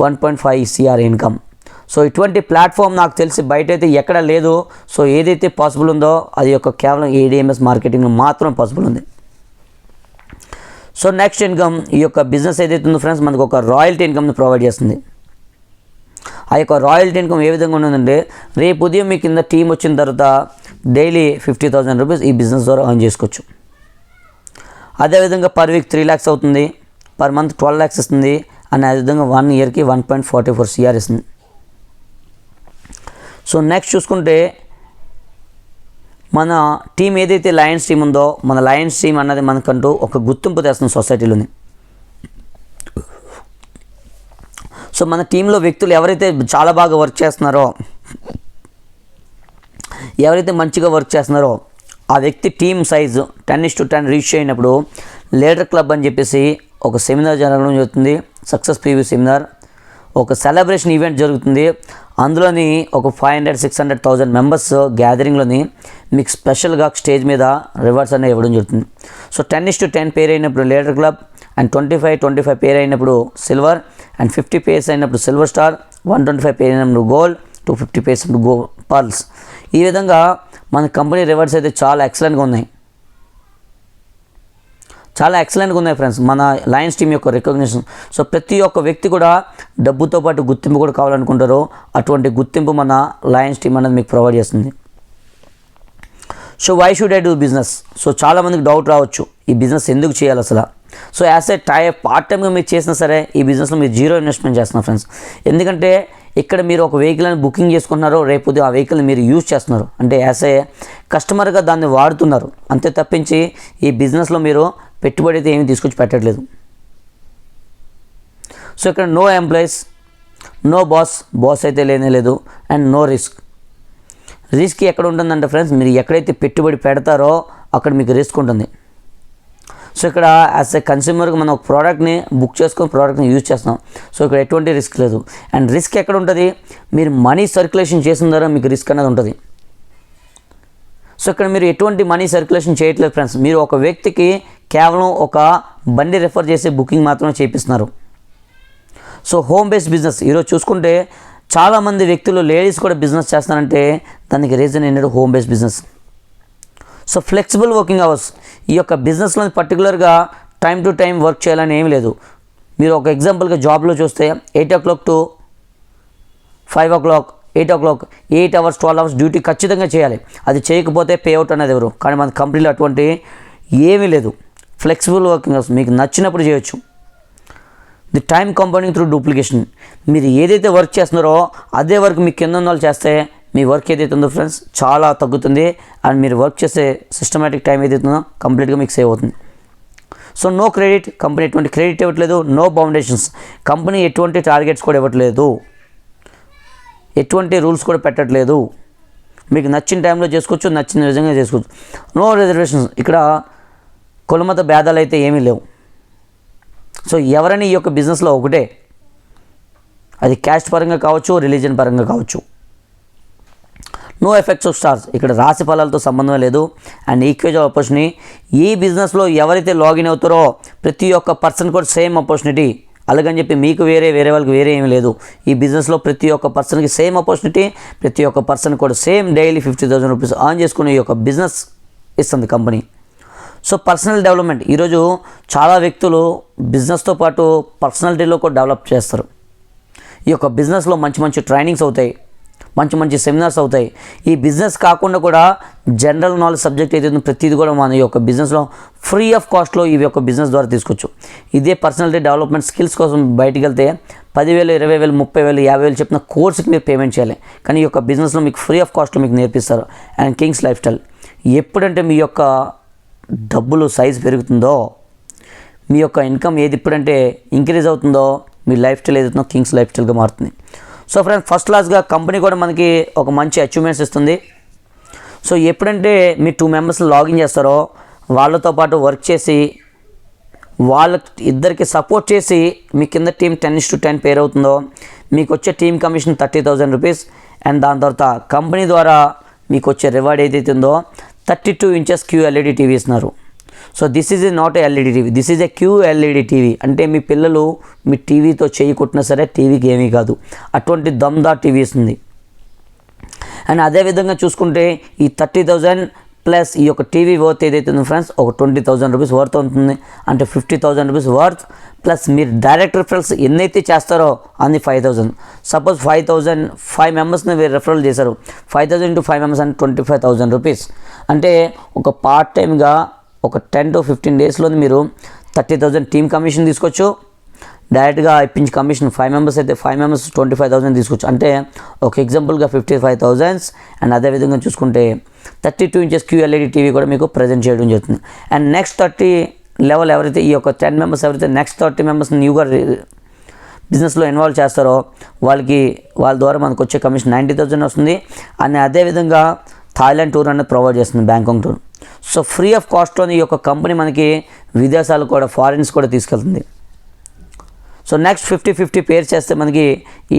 1.5 CR income. సో ఇటువంటి ప్లాట్ఫామ్ నాకు తెలిసి బయట అయితే ఎక్కడ లేదు. సో ఏదైతే పాసిబుల్ ఉందో అది యొక్క కేవలం ADMS మార్కెటింగ్ మాత్రం పాసిబుల్ ఉంది. సో నెక్స్ట్ ఇన్కమ్, ఈ యొక్క బిజినెస్ ఏదైతే ఉందో ఫ్రెండ్స్ మనకు ఒక రాయల్టీ ఇన్కమ్ని ప్రొవైడ్ చేస్తుంది. ఆ యొక్క రాయల్టీ ఇన్కమ్ ఏ విధంగా ఉంటుందంటే రేపు ఉదయం మీ కింద టీం వచ్చిన తర్వాత డైలీ 50,000 రూపీస్ ఈ బిజినెస్ ద్వారా ఎర్న్ చేసుకోవచ్చు. అదేవిధంగా పర్ వీక్ 3 lakhs అవుతుంది, పర్ మంత్ 12 lakhs ఇస్తుంది, అండ్ అదేవిధంగా 1 yearకి 1.44 CR ఇస్తుంది. సో నెక్స్ట్ చూసుకుంటే మన టీం ఏదైతే లయన్స్ టీం ఉందో మన లయన్స్ టీం అన్నది మనకంటూ ఒక గుర్తింపు తెస్తుంది సొసైటీలోని. సో మన టీంలో వ్యక్తులు ఎవరైతే చాలా బాగా వర్క్ చేస్తున్నారో, ఎవరైతే మంచిగా వర్క్ చేస్తున్నారో ఆ వ్యక్తి టీమ్ సైజు 10:10 రీచ్ అయినప్పుడు లీడర్ క్లబ్ అని చెప్పేసి ఒక సెమినార్ జరగడం జరుగుతుంది. సక్సెస్ ప్రివ్యూ సెమినార్, ఒక సెలబ్రేషన్ ఈవెంట్ జరుగుతుంది. అందులోని ఒక 500-600,000 మెంబర్స్ గ్యాదరింగ్లోని మీకు స్పెషల్గా స్టేజ్ మీద రివార్డ్స్ అనేవి ఇవ్వడం జరుగుతుంది. సో 10:10 పేర్ అయినప్పుడు లీడర్ క్లబ్, అండ్ 25 పేర్ అయినప్పుడు సిల్వర్, అండ్ 50 పేర్స్ అయినప్పుడు సిల్వర్ స్టార్, 125 పేర్ అయినప్పుడు గోల్డ్, 250 పేర్స్ అయినప్పుడు పర్ల్స్. ఈ విధంగా మన కంపెనీ రివార్డ్స్ అయితే చాలా ఎక్సలెంట్గా ఉన్నాయి, చాలా ఎక్సలెంట్గా ఉన్నాయి ఫ్రెండ్స్ మన లయన్స్ టీం యొక్క రికగ్నిషన్. సో ప్రతి ఒక్క వ్యక్తి కూడా డబ్బుతో పాటు గుర్తింపు కూడా కావాలనుకుంటారో అటువంటి గుర్తింపు మన లయన్స్ టీం అనేది మీకు ప్రొవైడ్ చేస్తుంది. So why should I do business? So చాలామందికి డౌట్ రావచ్చు ఈ బిజినెస్ ఎందుకు చేయాలి అసలు. సో యాజ్ ఏ పార్ట్ టైమ్గా మీరు చేసినా సరే ఈ బిజినెస్లో మీరు 0 ఇన్వెస్ట్మెంట్ చేస్తున్నారు ఫ్రెండ్స్. ఎందుకంటే ఇక్కడ మీరు ఒక వెహికల్ అని బుకింగ్ చేసుకుంటున్నారు, రేపు ఆ వెహికల్ని మీరు యూజ్ చేస్తున్నారు, అంటే యాజ్ ఏ కస్టమర్గా దాన్ని వాడుతున్నారు. అంతే తప్పించి ఈ బిజినెస్లో మీరు పెట్టుబడి అయితే ఏమీ తీసుకొచ్చి పెట్టట్లేదు. సో ఇక్కడ నో ఎంప్లాయీస్, నో బాస్ అయితే లేనే లేదు, అండ్ నో రిస్క్. రిస్క్ ఎక్కడ ఉంటుందంటే ఫ్రెండ్స్ మీరు ఎక్కడైతే పెట్టుబడి పెడతారో అక్కడ మీకు రిస్క్ ఉంటుంది. సో ఇక్కడ యాజ్ ఏ కన్స్యూమర్గా మనం ఒక ప్రోడక్ట్ని బుక్ చేసుకొని ప్రోడక్ట్ని యూజ్ చేస్తున్నాం. సో ఇక్కడ ఎటువంటి రిస్క్ లేదు. అండ్ రిస్క్ ఎక్కడ ఉంటుంది? మీరు మనీ సర్క్యులేషన్ చేసిన ద్వారా మీకు రిస్క్ అనేది ఉంటుంది. సో ఇక్కడ మీరు ఎటువంటి మనీ సర్క్యులేషన్ చేయట్లేదు ఫ్రెండ్స్. మీరు ఒక వ్యక్తికి కేవలం ఒక బండి రెఫర్ చేసే బుకింగ్ మాత్రమే చేపిస్తున్నారు. సో హోమ్ బేస్డ్ బిజినెస్ ఈరోజు చూసుకుంటే చాలామంది వ్యక్తులు లేడీస్ కూడా బిజినెస్ చేస్తారంటే దానికి రీజన్ ఏంటంటే home based business. So flexible working hours, ఈ యొక్క బిజినెస్లో పర్టికులర్గా టైం టు టైం వర్క్ చేయాలని ఏం లేదు. మీరు ఒక ఎగ్జాంపుల్గా జాబ్లో చూస్తే 8 o'clock to 5 o'clock, 8 o'clock, 8 hours 12 hours duty ఖచ్చితంగా చేయాలి. అది చేయకపోతే పేఅవుట్ అనేది ఎవరు. కానీ మన కంపెనీలో అటువంటి ఏమీ లేదు. ఫ్లెక్సిబుల్ వర్కింగ్ అవర్స్ మీకు నచ్చినప్పుడు చేయొచ్చు. The time compounding through duplication, మీరు ఏదైతే వర్క్ చేస్తున్నారో అదే వర్క్ మీకు కింద ఉన్న వాళ్ళు చేస్తే మీ వర్క్ ఏదైతే ఉందో ఫ్రెండ్స్ చాలా తగ్గుతుంది. అండ్ మీరు వర్క్ చేసే సిస్టమేటిక్ టైం ఏదైతే ఉందో కంప్లీట్గా మీకు సేవ్ అవుతుంది. సో నో క్రెడిట్, కంపెనీ ఎటువంటి క్రెడిట్ ఇవ్వట్లేదు. నో బౌండేషన్స్, కంపెనీ ఎటువంటి టార్గెట్స్ కూడా ఇవ్వట్లేదు, ఎటువంటి రూల్స్ కూడా పెట్టట్లేదు. మీకు నచ్చిన టైంలో చేసుకోవచ్చు, నచ్చిన విధంగా చేసుకోవచ్చు. నో రిజర్వేషన్స్, ఇక్కడ కులమత భేదాలు అయితే ఏమీ లేవు. సో ఎవరైనా ఈ యొక్క బిజినెస్లో ఒకటే, అది క్యాస్ట్ పరంగా కావచ్చు, రిలీజన్ పరంగా కావచ్చు. నో ఎఫెక్ట్స్ ఆఫ్ స్టార్స్, ఇక్కడ రాశి ఫలాలతో సంబంధం లేదు. అండ్ ఈక్వేజ్ ఆపర్చునిటీ, ఈ బిజినెస్లో ఎవరైతే లాగిన్ అవుతారో ప్రతి ఒక్క పర్సన్ కూడా సేమ్ ఆపర్చునిటీ. అలాగని చెప్పి మీకు వేరే వాళ్ళకి వేరే ఏమీ లేదు. ఈ బిజినెస్లో ప్రతి ఒక్క పర్సన్కి సేమ్ ఆపర్చునిటీ, ప్రతి ఒక్క పర్సన్ కూడా సేమ్ డైలీ 50,000 రూపీస్ earn చేసుకునే ఈ యొక్క బిజినెస్ ఇస్తుంది కంపెనీ. సో పర్సనల్ డెవలప్మెంట్, ఈరోజు చాలా వ్యక్తులు బిజినెస్తో పాటు పర్సనాలిటీలో కూడా డెవలప్ చేస్తారు. ఈ యొక్క బిజినెస్లో మంచి ట్రైనింగ్స్ అవుతాయి, మంచి సెమినార్స్ అవుతాయి. ఈ బిజినెస్ కాకుండా కూడా జనరల్ నాలెడ్జ్ సబ్జెక్ట్ ఏదైతే ప్రతిదీ కూడా మన యొక్క బిజినెస్లో ఫ్రీ ఆఫ్ కాస్ట్లో ఈ యొక్క బిజినెస్ ద్వారా తీసుకోవచ్చు. ఇదే పర్సనాలిటీ డెవలప్మెంట్ స్కిల్స్ కోసం బయటికి వెళ్తే 10,000, 20,000, 30,000, 50,000 చెప్పిన కోర్సుకి మీరు పేమెంట్ చేయాలి. కానీ ఈ యొక్క బిజినెస్లో మీకు ఫ్రీ ఆఫ్ కాస్ట్లో మీకు నేర్పిస్తారు. అండ్ కింగ్స్ లైఫ్ స్టైల్, ఎప్పుడంటే మీ యొక్క డబ్బులు సైజ్ పెరుగుతుందో, మీ యొక్క ఇన్కమ్ ఏది ఎప్పుడంటే ఇంక్రీజ్ అవుతుందో, మీ లైఫ్ స్టైల్ ఏదైతుందో కింగ్స్ లైఫ్ స్టైల్గా మారుతుంది. సో ఫ్రెండ్స్, ఫస్ట్ క్లాస్గా కంపెనీ కూడా మనకి ఒక మంచి అచీవ్మెంట్స్ ఇస్తుంది. సో ఎప్పుడంటే మీ 2 మెంబర్స్ లాగిన్ చేస్తారో వాళ్ళతో పాటు వర్క్ చేసి ఇద్దరికి సపోర్ట్ చేసి మీ కింద టీం 10:10 పేర్ అవుతుందో మీకు వచ్చే టీం కమిషన్ 30,000 రూపీస్. అండ్ దాని తర్వాత కంపెనీ ద్వారా మీకు వచ్చే రివార్డ్ ఏదైతే ఉందో 32 ఇంచెస్ QLED టీవీ ఇస్తున్నారు. So this is not a LED TV, this is a QLED TV. అంటే మీ పిల్లలు మీ టీవీతో చేయి కొట్టినా సరే టీవీకి ఏమీ కాదు, అటువంటి దమ్దార్ టీవీ ఇస్తుంది. అండ్ అదేవిధంగా చూసుకుంటే ఈ 30,000 ప్లస్ ఈ యొక్క టీవీ వర్త్ ఏదైతే ఉందో ఫ్రెండ్స్ ఒక 20,000 రూపీస్ వర్త్ అవుతుంది. అంటే 50,000 రూపీస్ వర్త్ ప్లస్ మీరు డైరెక్ట్ రిఫరల్స్ ఎన్నైతే చేస్తారో అన్ని 5,000. సపోజ్ 5 మెంబర్స్ని మీరు రెఫరల్ చేశారు, 5,000 into 5 మెంబర్స్ అంటే 25,000 రూపీస్. అంటే ఒక పార్ట్ టైమ్గా ఒక 10 to 15 డేస్లో మీరు 30,000 టీమ్ కమిషన్ తీసుకోవచ్చు. డైరెక్ట్గా ఇప్పించి కమిషన్ 5 మెంబర్స్ అయితే 5 మెంబర్స్ 25,000 తీసుకోవచ్చు. అంటే ఒక ఎగ్జాంపుల్గా 55,000. అండ్ అదేవిధంగా చూసుకుంటే 32 ఇంచెస్ QLED టీవీ కూడా మీకు ప్రజెంట్ చేయడం జరుగుతుంది. అండ్ నెక్స్ట్ 30 లెవెల్ ఎవరైతే ఈ యొక్క 10 మెంబర్స్ ఎవరైతే నెక్స్ట్ 30 మెంబర్స్ న్యూగా బిజినెస్లో ఇన్వాల్వ్ చేస్తారో వాళ్ళ ద్వారా మనకు వచ్చే కమిషన్ 90,000 వస్తుంది. అండ్ అదేవిధంగా థాయిలాండ్ టూర్ అనేది ప్రొవైడ్ చేస్తుంది, Bangkok tour. So free of కాస్ట్లోని ఈ యొక్క కంపెనీ మనకి విదేశాలు కూడా ఫారిన్స్ కూడా తీసుకెళ్తుంది. సో నెక్స్ట్ 50 పేర్ చేస్తే మనకి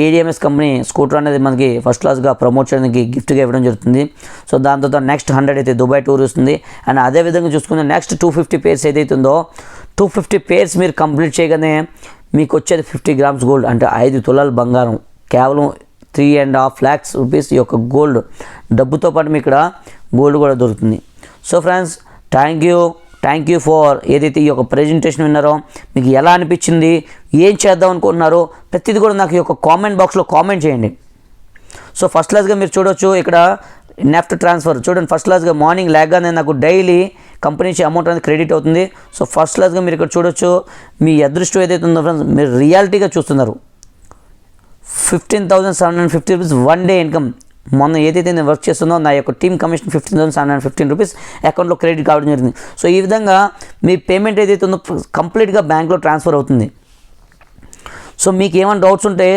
ADMS కంపెనీ స్కూటర్ అనేది మనకి ఫస్ట్ క్లాస్గా ప్రమోట్ చేయడానికి గిఫ్ట్గా ఇవ్వడం జరుగుతుంది. సో దాని తర్వాత నెక్స్ట్ 100 అయితే దుబాయ్ టూర్ వస్తుంది. అండ్ అదేవిధంగా చూసుకుంటే నెక్స్ట్ 250 పేర్స్ ఏదైతే ఉందో 250 పేర్స్ మీరు కంప్లీట్ చేయగానే మీకు వచ్చేది 50 గ్రామ్స్ గోల్డ్, అంటే 5 తులాల బంగారం, కేవలం 3.5 lakhs రూపీస్ ఈ యొక్క గోల్డ్ డబ్బుతో పాటు మీకు ఇక్కడ గోల్డ్ కూడా దొరుకుతుంది. So friends, thank you for ఏదైతే ఈ యొక్క ప్రెజెంటేషన్ విన్నారో మీకు ఎలా అనిపించింది, ఏం చేద్దాం అనుకుంటున్నారో ప్రతిదీ కూడా నాకు ఈ యొక్క కామెంట్ బాక్స్లో కామెంట్ చేయండి. సో ఫస్ట్ క్లాస్గా మీరు చూడొచ్చు ఇక్కడ నెఫ్ట్ ట్రాన్స్ఫర్ చూడండి. ఫస్ట్ క్లాస్గా మార్నింగ్ లేగానే నాకు డైలీ కంపెనీ నుంచి అమౌంట్ అనేది క్రెడిట్ అవుతుంది. సో ఫస్ట్ క్లాస్గా మీరు ఇక్కడ చూడొచ్చు. మీ అదృష్టం ఏదైతే ఉందో ఫ్రెండ్స్ మీరు రియాలిటీగా చూస్తున్నారు. 15,750 రూపీస్ 1 day ఇన్కమ్. మొన్న ఏదైతే నేను వర్క్ చేస్తుందో నా యొక్క టీమ్ కమిషన్ 15,715 రూపీస్ అకౌంట్లో క్రెడిట్ కావడం జరిగింది. సో ఈ విధంగా మీ పేమెంట్ ఏదైతే ఉందో కంప్లీట్గా బ్యాంక్లో ట్రాన్స్ఫర్ అవుతుంది. సో మీకు ఏమైనా డౌట్స్ ఉంటే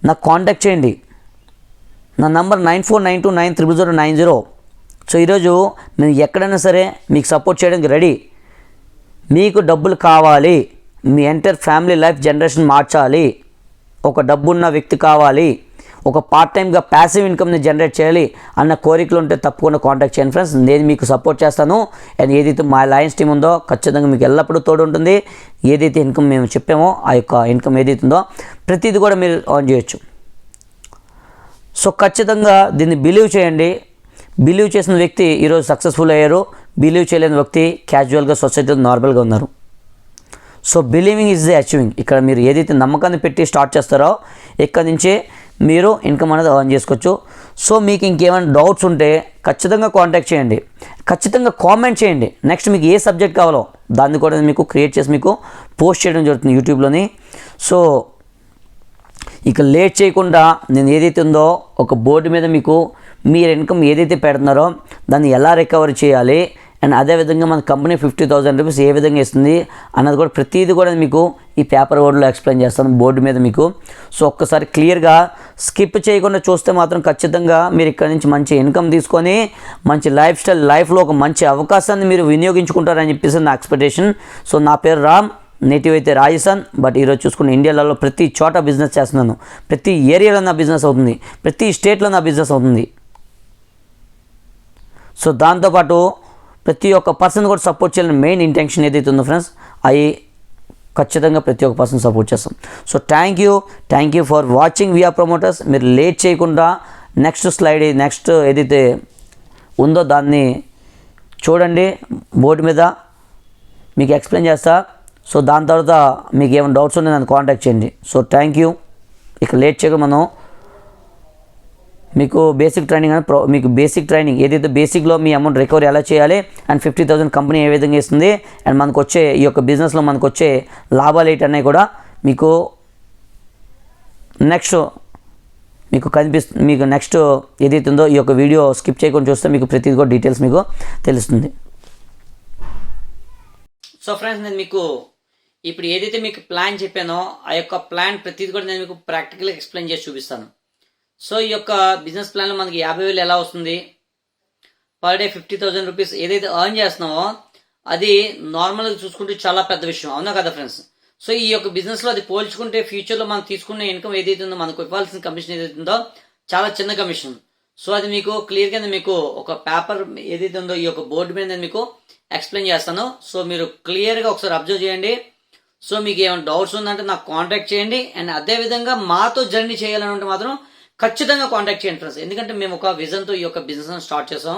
నాకు కాంటాక్ట్ చేయండి. నా నంబర్ 9492900090. సో ఈరోజు మేము ఎక్కడైనా సరే మీకు సపోర్ట్ చేయడానికి రెడీ. మీకు డబ్బులు కావాలి, మీ ఎంటైర్ ఫ్యామిలీ లైఫ్ జనరేషన్ మార్చాలి, ఒక డబ్బున్న వ్యక్తి కావాలి, ఒక పార్ట్ టైమ్గా ప్యాసివ్ ఇన్కమ్ని జనరేట్ చేయాలి అన్న కోరికలు ఉంటే తప్పకుండా కాంటాక్ట్ చేయండి ఫ్రెండ్స్. నేను మీకు సపోర్ట్ చేస్తాను. అండ్ ఏదైతే మా లయన్స్ టీమ్ ఉందో ఖచ్చితంగా మీకు ఎల్లప్పుడూ తోడు ఉంటుంది. ఏదైతే ఇన్కమ్ మేము చెప్పామో ఆ యొక్క ఇన్కమ్ ఏదైతే ఉందో ప్రతిదీ కూడా మీరు ఆన్ చేయొచ్చు. సో ఖచ్చితంగా దీన్ని బిలీవ్ చేయండి. బిలీవ్ చేసిన వ్యక్తి ఈరోజు సక్సెస్ఫుల్ అయ్యారు. బిలీవ్ చేయలేని వ్యక్తి క్యాజువల్గా సొసైటీలో నార్మల్గా ఉన్నారు. So believing is the achieving. ఇక్కడ మీరు ఏదైతే నమ్మకాన్ని పెట్టి స్టార్ట్ చేస్తారో ఇక్కడ నుంచే మీరు ఇన్కమ్ అనేది ఎర్న్ చేసుకోవచ్చు. సో మీకు ఇంకేమైనా డౌట్స్ ఉంటే ఖచ్చితంగా కాంటాక్ట్ చేయండి, ఖచ్చితంగా కామెంట్ చేయండి. నెక్స్ట్ మీకు ఏ సబ్జెక్ట్ కావాలో దాన్ని కూడా మీకు క్రియేట్ చేసి మీకు పోస్ట్ చేయడం జరుగుతుంది యూట్యూబ్లోని. సో ఇక లేట్ చేయకుండా నేను ఏదైతే ఉందో ఒక బోర్డు మీద మీకు మీరు ఇన్కమ్ ఏదైతే పెడుతున్నారో దాన్ని ఎలా రికవర్ చేయాలి, అండ్ అదేవిధంగా మన కంపెనీ 50,000 రూపీస్ ఏ విధంగా ఇస్తుంది అన్నది కూడా ప్రతిదీ కూడా మీకు ఈ పేపర్ వర్డ్లో ఎక్స్ప్లెయిన్ చేస్తాను బోర్డు మీద మీకు. సో ఒక్కసారి క్లియర్గా స్కిప్ చేయకుండా చూస్తే మాత్రం ఖచ్చితంగా మీరు ఇక్కడ నుంచి మంచి ఇన్కమ్ తీసుకొని మంచి లైఫ్ స్టైల్, లైఫ్లో ఒక మంచి అవకాశాన్ని మీరు వినియోగించుకుంటారని చెప్పేసి నా ఎక్స్పెక్టేషన్. సో నా పేరు రామ్, నేటివ్ అయితే రాజస్థాన్, బట్ ఈరోజు చూసుకున్న ఇండియాలో ప్రతి చోట బిజినెస్ చేస్తున్నాను. ప్రతి ఏరియాలో నా బిజినెస్ అవుతుంది, ప్రతి స్టేట్లో నా బిజినెస్ అవుతుంది. సో దాంతోపాటు ప్రతి ఒక్క పర్సన్ కూడా సపోర్ట్ చేయాలని మెయిన్ ఇంటెన్షన్ ఏదైతే ఉందో ఫ్రెండ్స్, అవి ఖచ్చితంగా ప్రతి ఒక్క పర్సన్ సపోర్ట్ చేస్తాం. So thank you for watching VR promoters. మీరు లేట్ చేయకుండా నెక్స్ట్ స్లైడ్, నెక్స్ట్ ఏదైతే ఉందో దాన్ని చూడండి, బోర్డు మీద మీకు ఎక్స్ప్లెయిన్ చేస్తా. సో దాని తర్వాత మీకు ఏమైనా డౌట్స్ ఉంటే నన్ను కాంటాక్ట్ చేయండి. So thank you. ఇక లేట్ చేయకుండా మనం మీకు బేసిక్ ట్రైనింగ్ ఏదైతే బేసిక్లో మీ అమౌంట్ రికవరీ ఎలా చేయాలి, అండ్ 50,000 కంపెనీ ఏ విధంగా ఇస్తుంది, అండ్ మనకు వచ్చే ఈ యొక్క బిజినెస్లో మనకు వచ్చే లాభాలు ఏంటనేవి కూడా మీకు నెక్స్ట్ మీకు నెక్స్ట్ ఏదైతే ఉందో ఈ యొక్క వీడియో స్కిప్ చేయకుండా చూస్తే మీకు ప్రతిదీ కూడా డీటెయిల్స్ మీకు తెలుస్తుంది. సో ఫ్రెండ్స్, నేను మీకు ఇప్పుడు ఏదైతే మీకు ప్లాన్ చెప్పానో ఆ యొక్క ప్లాన్ ప్రతిదీ కూడా నేను మీకు ప్రాక్టికల్గా ఎక్స్ప్లెయిన్ చేసి చూపిస్తాను. సో ఈ యొక్క బిజినెస్ ప్లాన్లో మనకి 50,000 ఎలా వస్తుంది, పర్ డే 50,000 రూపీస్ ఏదైతే ఎర్న్ చేస్తున్నామో అది నార్మల్గా చూసుకుంటే చాలా పెద్ద విషయం, అవునా కదా ఫ్రెండ్స్. సో ఈ యొక్క బిజినెస్లో అది పోల్చుకుంటే ఫ్యూచర్లో మనం తీసుకునే ఇన్కమ్ ఏదైతే ఉందో, మనకు ఇవ్వాల్సిన కమిషన్ ఏదైతే ఉందో చాలా చిన్న కమిషన్. సో అది మీకు క్లియర్గా మీకు ఒక పేపర్ ఏదైతే ఉందో ఈ యొక్క బోర్డు మీద నేను మీకు ఎక్స్ప్లెయిన్ చేస్తాను. సో మీరు క్లియర్గా ఒకసారి అబ్జర్వ్ చేయండి. సో మీకు ఏమైనా డౌట్స్ ఉందంటే నాకు కాంటాక్ట్ చేయండి, అండ్ అదేవిధంగా మాతో జర్నీ చేయాలని ఉంటే మాత్రం ఖచ్చితంగా కాంటాక్ట్ చేయండి ఫ్రెండ్స్. ఎందుకంటే మేము ఒక విజన్తో ఈ యొక్క బిజినెస్ స్టార్ట్ చేసాం.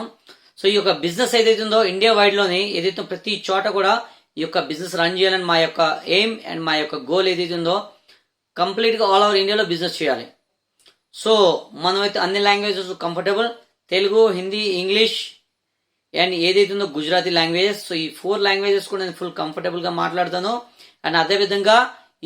సో ఈ యొక్క బిజినెస్ ఏదైతే ఉందో ఇండియా వైడ్లోని ఏదైతే ప్రతి చోట కూడా ఈ యొక్క బిజినెస్ రన్ చేయాలని మా యొక్క ఎయిమ్ అండ్ మా యొక్క గోల్ ఏదైతే ఉందో కంప్లీట్గా ఆల్ ఓవర్ ఇండియాలో బిజినెస్ చేయాలి. సో మనమైతే అన్ని languages comfortable, Telugu, Hindi, English and ఏదైతే ఉందో గుజరాతీ లాంగ్వేజెస్. సో ఈ 4 లాంగ్వేజెస్ కూడా నేను ఫుల్ కంఫర్టబుల్గా మాట్లాడతాను. అండ్ అదేవిధంగా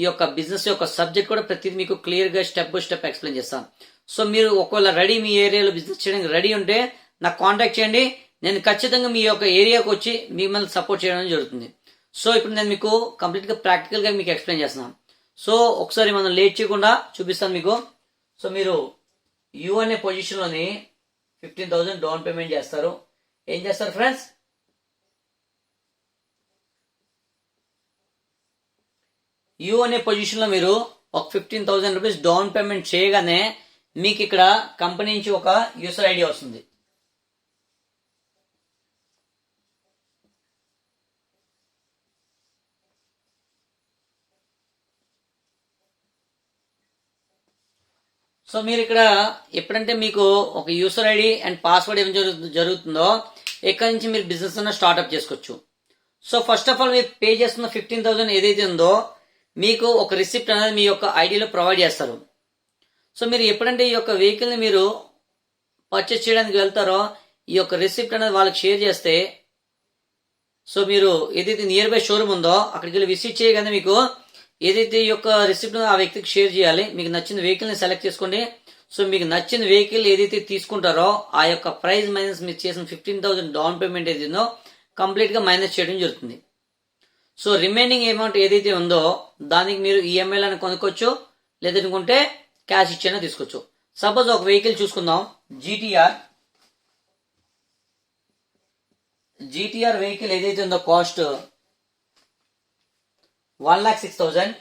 ఈ యొక్క బిజినెస్ యొక్క సబ్జెక్ట్ కూడా ప్రతిదీ మీకు క్లియర్గా స్టెప్ బై స్టెప్ ఎక్స్ప్లెయిన్ చేస్తాను. సో మీరు ఒకవేళ రెడీ, మీ ఏరియాలో బిజినెస్ చేయడానికి రెడీ ఉంటే నాకు కాంటాక్ట్ చేయండి. నేను ఖచ్చితంగా మీ యొక్క ఏరియాకి వచ్చి మిమ్మల్ని సపోర్ట్ చేయడం జరుగుతుంది. సో ఇప్పుడు నేను మీకు కంప్లీట్గా ప్రాక్టికల్గా మీకు ఎక్స్ప్లెయిన్ చేస్తున్నాను. సో ఒకసారి మనం లేట్ చేయకుండా చూపిస్తాను మీకు. సో మీరు యూ అనే పొజిషన్లోని 15,000 డౌన్ పేమెంట్ చేస్తారు. ఏం చేస్తారు ఫ్రెండ్స్, యూ అనే పొజిషన్లో మీరు ఒక 15,000 రూపీస్ డౌన్ పేమెంట్ చేయగానే మీకు ఇక్కడ కంపెనీ నుంచి ఒక యూసర్ ఐడి వస్తుంది. సో మీరు ఇక్కడ ఎప్పుడంటే మీకు ఒక యూసర్ ఐడి అండ్ పాస్వర్డ్ ఏం జరుగుతుందో ఇక్కడ నుంచి మీరు బిజినెస్ అన్న స్టార్ట్అప్ చేసుకోవచ్చు. సో ఫస్ట్ ఆఫ్ ఆల్ మీరు పే చేస్తున్న 15,000 ఏదైతే ఉందో మీకు ఒక రిసిప్ట్ అనేది మీ యొక్క ఐడిలో ప్రొవైడ్ చేస్తారు. సో మీరు ఎప్పుడంటే ఈ యొక్క వెహికల్ని మీరు పర్చేస్ చేయడానికి వెళ్తారో ఈ యొక్క రిసిప్ట్ అనేది వాళ్ళకి షేర్ చేస్తే, సో మీరు ఏదైతే నియర్ బై షోరూమ్ ఉందో అక్కడికి వెళ్ళి విజిట్ చేయగానే మీకు ఏదైతే ఈ యొక్క రిసిప్ట్ ఆ వ్యక్తికి షేర్ చేయాలి. మీకు నచ్చిన వెహికల్ని సెలెక్ట్ చేసుకోండి. సో మీకు నచ్చిన వెహికల్ ఏదైతే తీసుకుంటారో ఆ యొక్క ప్రైస్ మైనస్ మీరు చేసిన 15,000 డౌన్ పేమెంట్ ఏదైందో కంప్లీట్గా మైనస్ చేయడం జరుగుతుంది. సో రిమైనింగ్ అమౌంట్ ఏదైతే ఉందో దానికి మీరు ఈఎంఐలను కొనుక్కోవచ్చు, లేదనుకుంటే క్యాష్ ఇచ్చైనా తీసుకోవచ్చు. సపోజ్ ఒక వెహికల్ చూసుకుందాం, జీటీఆర్ వెహికల్ ఏదైతే ఉందో కాస్ట్ 1,06,000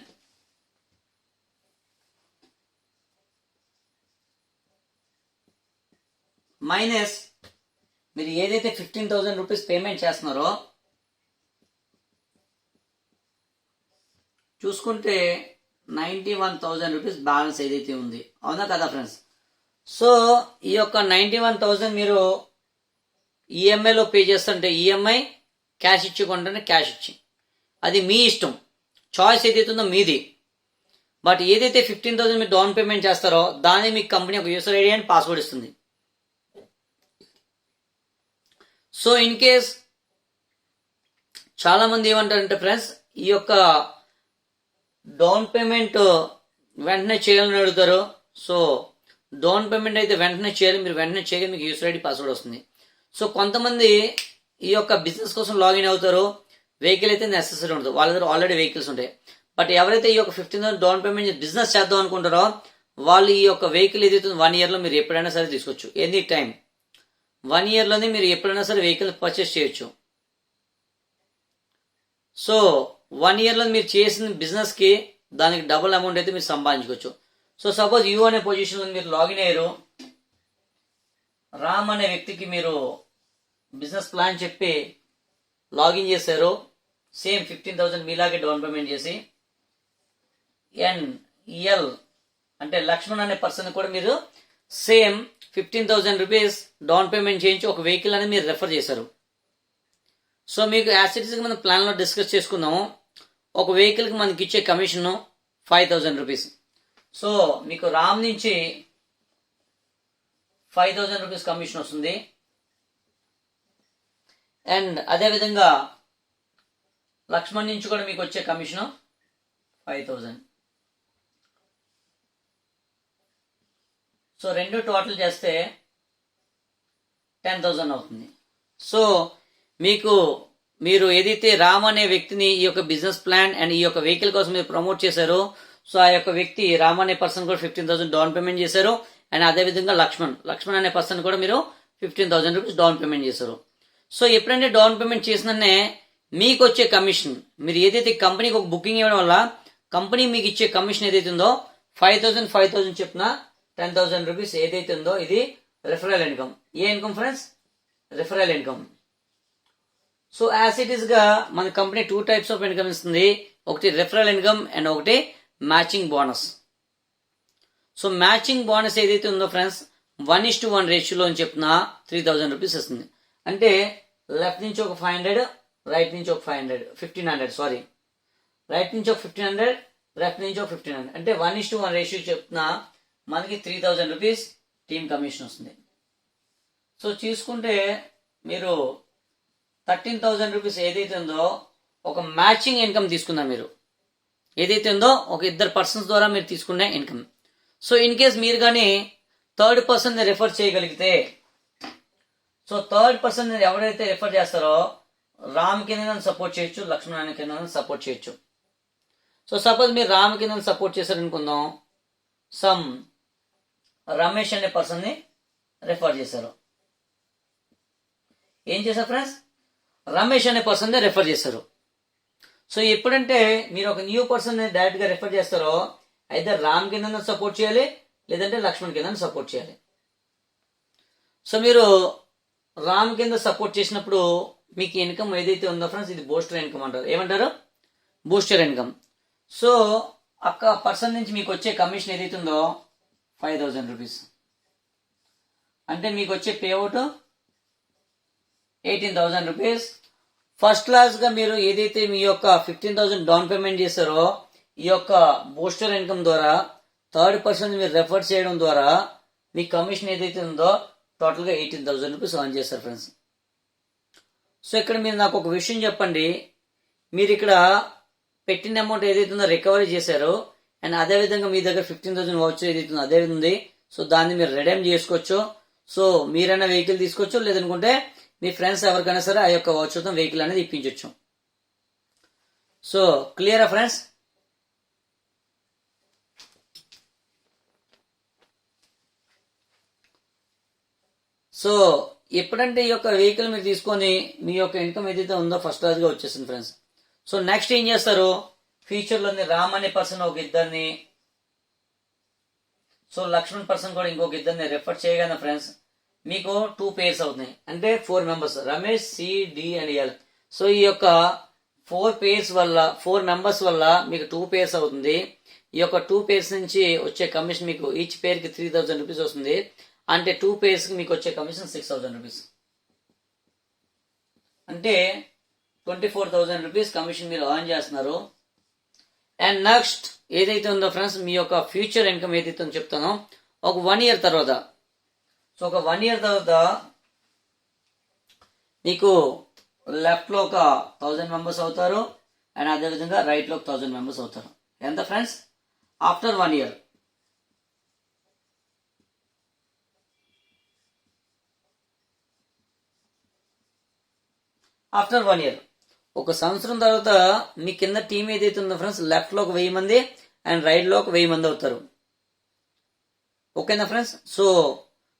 మైనస్ మీరు ఏదైతే 15,000 రూపీస్ పేమెంట్ చేస్తున్నారో చూసుకుంటే 91,000 రూపీస్ బ్యాలెన్స్ ఏదైతే ఉంది, అవునా కదా ఫ్రెండ్స్. సో ఈ యొక్క 91,000 మీరు ఈఎంఐలో పే చేస్తుంటే ఈఎంఐ, క్యాష్ ఇచ్చి కొంటే క్యాష్ ఇచ్చి, అది మీ ఇష్టం, చాయిస్ ఏదైతే ఉందో మీది. బట్ ఏదైతే 15,000 మీరు డౌన్ పేమెంట్ చేస్తారో దాన్ని మీకు కంపెనీ ఒక యూసర్ ఐడి అండ్ పాస్వర్డ్ ఇస్తుంది. సో ఇన్ కేస్ చాలా మంది ఏమంటారంటే ఫ్రెండ్స్, ఈ యొక్క డౌన్ పేమెంట్ వెంటనే చేయాలని అడుగుతారు. సో డౌన్ పేమెంట్ అయితే వెంటనే చేయాలి. మీరు వెంటనే చేయగా మీకు యూసర్ ఐడి పాస్వర్డ్ వస్తుంది. సో కొంతమంది ఈ యొక్క బిజినెస్ కోసం లాగిన్ అవుతారో వెహికల్ అయితే నెసెసరీ ఉండదు, వాళ్ళ దగ్గర ఆల్రెడీ వెహికల్స్ ఉంటాయి. బట్ ఎవరైతే ఈ యొక్క 15,000 డౌన్ పేమెంట్ బిజినెస్ చేద్దాం అనుకుంటారో వాళ్ళు ఈ యొక్క వెహికల్ ఏదైతే 1 ఇయర్లో మీరు ఎప్పుడైనా సరే తీసుకోవచ్చు. ఎనీ టైం 1 ఇయర్లోనే మీరు ఎప్పుడైనా సరే వెహికల్ పర్చేస్ చేయొచ్చు. సో 1 ఇయర్లో మీరు చేసిన బిజినెస్కి దానికి డబుల్ అమౌంట్ అయితే మీరు సంపాదించుకోవచ్చు. సో సపోజ్ యూ అనే పొజిషన్లో మీరు లాగిన్ అయ్యారు, రామ్ అనే వ్యక్తికి మీరు బిజినెస్ ప్లాన్ చెప్పి లాగిన్ చేశారు, సేమ్ 15,000 మీలాగే డౌన్ పేమెంట్ చేసి, ఎల్ అంటే లక్ష్మణ్ అనే పర్సన్ కూడా మీరు సేమ్ 15,000 రూపీస్ డౌన్ పేమెంట్ చేయించి ఒక వెహికల్ అనేది మీరు రెఫర్ చేశారు. సో మీకు యాసిటీస్కి మనం ప్లాన్లో డిస్కస్ చేసుకుందాము. ఒక వెహికల్కి మనకి ఇచ్చే కమిషన్ 5,000 రూపీస్. సో మీకు రామ్ నుంచి 5,000 రూపీస్ కమిషన్ వస్తుంది. అండ్ అదేవిధంగా లక్ష్మణ్ నుంచి కూడా మీకు వచ్చే కమిషన్ 5,000. సో రెండు టోటల్ చేస్తే 10,000 అవుతుంది. సో మీరు ఏదైతే రామ్ అనే వ్యక్తిని ఈ యొక్క బిజినెస్ ప్లాన్ అండ్ ఈ యొక్క వెహికల్ కోసం మీరు ప్రమోట్ చేశారో, సో ఆ యొక్క వ్యక్తి రామ్ అనే పర్సన్ కూడా 15,000 డౌన్ పేమెంట్ చేశారు. అండ్ అదేవిధంగా లక్ష్మణ్ అనే పర్సన్ కూడా మీరు 15,000 రూపీస్ డౌన్ పేమెంట్ చేశారు. సో ఎప్పుడంటే డౌన్ పేమెంట్ చేసిననే మీకు వచ్చే కమిషన్, మీరు ఏదైతే కంపెనీకి ఒక బుకింగ్ ఇవ్వడం వల్ల కంపెనీ మీకు ఇచ్చే కమిషన్ ఏదైతే ఉందో 5,000 చెప్పిన 10,000 రూపీస్ ఏదైతే ఉందో ఇది referral income. A income friends? Referral income. So as it is గా మన కంపెనీ 2 టైప్స్ ఆఫ్ ఇన్కమ్ ఇస్తుంది. ఒకటి రెఫరల్ ఇన్కమ్ అండ్ ఒకటి matching bonus. So matching bonus ఏదైతే ఉందో ఫ్రెండ్స్ 1:1 రేషియోలో అని చెప్పిన 3,000 రూపీస్ వస్తుంది. అంటే లెఫ్ట్ నుంచి ఒక 500, రైట్ నుంచి ఒక 1,500 సారీ, రైట్ నుంచి ఒక 1,500, లెఫ్ట్ నుంచి ఒక 1,500, అంటే 1:1 రేషియో చెప్తున్నా మనకి 3,000 రూపీస్ టీమ్ కమిషన్ వస్తుంది. సో చూసుకుంటే మీరు 13,000 రూపీస్ ఏదైతే ఉందో ఒక మ్యాచింగ్ ఇన్కమ్ తీసుకున్నారు. మీరు ఏదైతే ఉందో ఒక 2 పర్సన్స్ ద్వారా మీరు తీసుకునే ఇన్కమ్. సో ఇన్ కేస్ మీరు కానీ థర్డ్ పర్సన్ రెఫర్ చేయగలిగితే, సో థర్డ్ పర్సన్ ఎవరైతే రెఫర్ చేస్తారో రామ్ కింద సపోర్ట్ చేయొచ్చు, లక్ష్మణ్ కింద సపోర్ట్ చేయొచ్చు. సో సపోజ్ మీరు రామ్ కింద సపోర్ట్ చేశారనుకుందాం, సమ్ రమేష్ అనే పర్సన్ ని రెఫర్ చేశారు. ఏం చేశారు ఫ్రెండ్స్? రమేష్ అనే పర్సన్ ని రెఫర్ చేశారు. సో ఎప్పుడంటే మీరు ఒక న్యూ పర్సన్ ని డైరెక్ట్ గా రెఫర్ చేస్తారో అయితే రామ్ కింద సపోర్ట్ చేయాలి, లేదంటే లక్ష్మణ్ కింద సపోర్ట్ చేయాలి. సో మీరు రామ్ కింద సపోర్ట్ చేసినప్పుడు మీకు ఇన్కమ్ ఏదైతే ఉందో ఫ్రెండ్స్ ఇది బూస్టర్ ఇన్కమ్ అంటారు. ఏమంటారు? Booster income. సో అక్క పర్సన్ నుంచి మీకు వచ్చే కమిషన్ ఏదైతే ఉందో 5,000 రూపీస్, అంటే మీకు వచ్చే పేఅవుట్ 18,000 రూపీస్. ఫస్ట్ క్లాస్ గా మీరు ఏదైతే మీ యొక్క 15,000 డౌన్ పేమెంట్ చేశారో ఈ యొక్క బూస్టర్ ఇన్కమ్ ద్వారా థర్డ్ పర్సన్ మీరు రెఫర్ చేయడం ద్వారా మీ కమిషన్ ఏదైతే ఉందో టోటల్గా 18,000 రూపీస్ అర్న్ చేస్తారు ఫ్రెండ్స్. సో ఇక్కడ మీరు నాకు ఒక విషయం చెప్పండి, మీరు ఇక్కడ పెట్టిన అమౌంట్ ఏదైతే ఉందో రికవరీ చేశారో అండ్ అదేవిధంగా మీ దగ్గర 15,000 వౌచర్ ఏదైతే ఉందో అదే ఉంది. సో దాన్ని మీరు రిడీమ్ చేసుకోవచ్చు. సో మీరైనా వెహికల్ తీసుకోవచ్చు, లేదనుకుంటే మీ ఫ్రెండ్స్ ఎవరికైనా సరే ఆ యొక్క వౌచర్తో వెహికల్ అనేది ఇప్పించవచ్చు. సో క్లియరా ఫ్రెండ్స్? సో ఎప్పుడంటే ఈ యొక్క వెహికల్ మీరు తీసుకొని మీ యొక్క ఇన్కమ్ ఏదైతే ఉందో ఫస్ట్ క్లాస్ గా వచ్చేసింది ఫ్రెండ్స్. సో నెక్స్ట్ ఏం చేస్తారు? ఫ్యూచర్లోని రామ్ అనే పర్సన్ ఒక ఇద్దరిని, సో లక్ష్మణ్ పర్సన్ కూడా ఇంకొక ఇద్దరిని రెఫర్ చేయగానే ఫ్రెండ్స్ మీకు 2 పేర్స్ అవుతున్నాయి, అంటే 4 members Ramesh, C, D and L. So ఈ యొక్క 4 పేర్స్ వల్ల 4 మెంబర్స్ వల్ల మీకు 2 పేర్స్ అవుతుంది. ఈ యొక్క 2 పేర్స్ నుంచి వచ్చే కమిషన్ మీకు ఈచ్ పేర్ కి 3,000 రూపీస్ వస్తుంది. అంటే 2 పేర్స్ కి మీకు వచ్చే కమిషన్ 6,000 రూపీస్, అంటే 24,000 రూపీస్ కమిషన్ మీరు ఎర్న్ చేస్తున్నారు. అండ్ నెక్స్ట్ ఏదైతే ఉందో ఫ్రెండ్స్ మీ యొక్క ఫ్యూచర్ ఇన్కమ్ ఏదైతే ఉందో చెప్తానో ఒక 1 ఇయర్ తర్వాత, సో ఒక 1 ఇయర్ తర్వాత మీకు లెఫ్ట్ లో ఒక 1,000 మెంబర్స్ అవుతారు అండ్ అదేవిధంగా రైట్ లో 1,000 మెంబర్స్ అవుతారు. ఎంత friends? After 1 year. After 1 year, ఒక సంవత్సరం తర్వాత మీ కింద టీం ఏదైతే ఉందో ఫ్రెండ్స్, లెఫ్ట్ లో ఒక 1000 మంది అండ్ రైట్ లో ఒక 1000 మంది అవుతారు. ఓకేనా ఫ్రెండ్స్? సో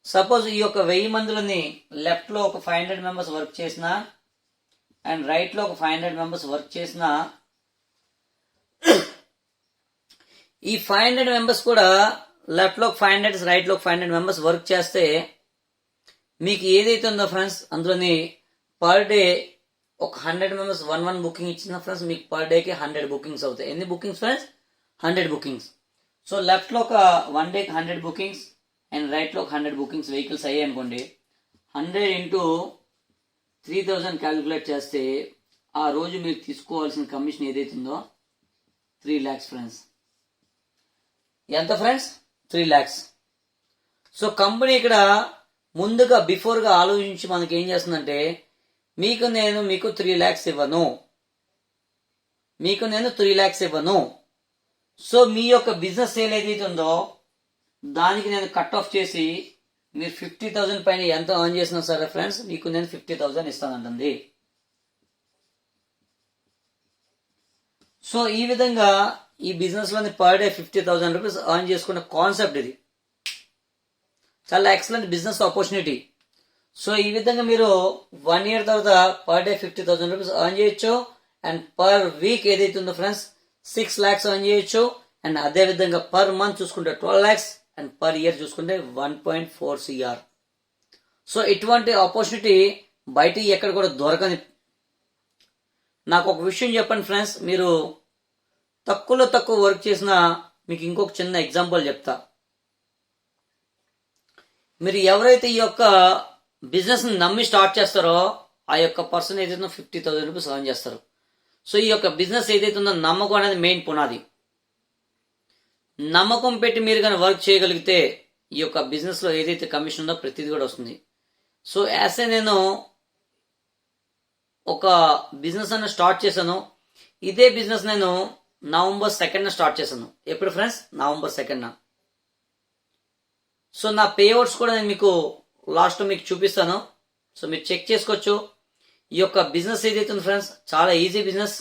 సపోజ్ ఈ యొక్క 1000 మందిలోని లెఫ్ట్ లో ఒక 500 మెంబర్స్ వర్క్ చేసిన అండ్ రైట్ లో ఒక 500 మెంబర్స్ వర్క్ చేసిన, ఈ 500 మెంబర్స్ కూడా లెఫ్ట్ లో 500 రైట్ లో 500 మెంబర్స్ వర్క్ చేస్తే మీకు ఏదైతే ఉందో ఫ్రెండ్స్, అందులోని పర్ డే ఒక 100 మెంబర్స్ 1 బుకింగ్ ఇచ్చిన ఫ్రెండ్స్, మీకు పర్ డేకి 100 బుకింగ్స్ అవుతాయి. ఎన్ని bookings friends? 100 bookings. So left లో ఒక 1 డేకి 100 బుకింగ్స్ అండ్ రైట్ లో ఒక 100 బుకింగ్స్ వెహికల్స్ అయ్యాయి అనుకోండి. 100 ఇంటూ 3000 క్యాలిక్యులేట్ చేస్తే ఆ రోజు మీరు తీసుకోవాల్సిన కమిషన్ ఏదైతే ఉందో 3 lakhs ఫ్రెండ్స్. ఎంత ఫ్రెండ్స్? 3 lakhs. సో కంపెనీ ఇక్కడ ముందుగా బిఫోర్గా ఆలోచించి మనకి ఏం చేస్తుందంటే, మీకు 3 lakhs ఇవ్వను, నేను 3 lakhs ఇవ్వను. సో మీ యొక్క బిజినెస్ సేల్ ఏదైతే ఉందో దానికి నేను కట్ ఆఫ్ చేసి మీరు 50,000 పైన ఎంత ఎర్న్ చేసినా సరే ఫ్రెండ్స్, మీకు నేను 50,000 ఇస్తానంటుంది. సో ఈ విధంగా ఈ బిజినెస్ లోని పర్ డే 50,000 రూపీస్ ఎర్న్ చేసుకునే కాన్సెప్ట్ ఇది. చాలా ఎక్సలెంట్ బిజినెస్ ఆపర్చునిటీ. సో ఈ విధంగా మీరు 1 year తర్వాత పర్ డే 50,000 రూపీస్ ఎర్న్ చేయొచ్చు అండ్ పర్ వీక్ ఏదైతే ఉందో ఫ్రెండ్స్ 6 lakhs ఎర్న్ చేయొచ్చు. అండ్ అదే విధంగా పర్ మంత్ చూసుకుంటే 12 lakhs అండ్ పర్ ఇయర్ చూసుకుంటే 1.4 CR. సో ఇటువంటి ఆపర్చునిటీ బయట ఎక్కడ కూడా దొరకని. నాకు ఒక విషయం చెప్పండి ఫ్రెండ్స్, మీరు తక్కువ వర్క్ చేసిన మీకు ఇంకొక చిన్న ఎగ్జాంపుల్ చెప్తా. మీరు ఎవరైతే ఈ యొక్క బిజినెస్ నమ్మి స్టార్ట్ చేస్తారో ఆ యొక్క పర్సన్ ఏదైతే 50,000 రూపీస్ ఎర్న్ చేస్తారు. సో ఈ యొక్క బిజినెస్ ఏదైతే ఉందో నమ్మకం అనేది మెయిన్ పునాది. నమ్మకం పెట్టి మీరు కానీ వర్క్ చేయగలిగితే ఈ యొక్క బిజినెస్ లో ఏదైతే కమిషన్ ఉందో ప్రతిదీ కూడా వస్తుంది. సో యాజ్ నేను ఒక బిజినెస్ అన్న స్టార్ట్ చేశాను. ఇదే బిజినెస్ నేను November 2nd స్టార్ట్ చేశాను. ఎప్పుడు ఫ్రెండ్స్? November 2nd. సో నా పేఅవుట్స్ కూడా నేను మీకు లాస్ట్ లో మీకు చూపిస్తాను. సో మీరు చెక్ చేసుకోవచ్చు. ఈ యొక్క బిజినెస్ ఏదైతే ఉంది ఫ్రెండ్స్, చాలా ఈజీ బిజినెస్.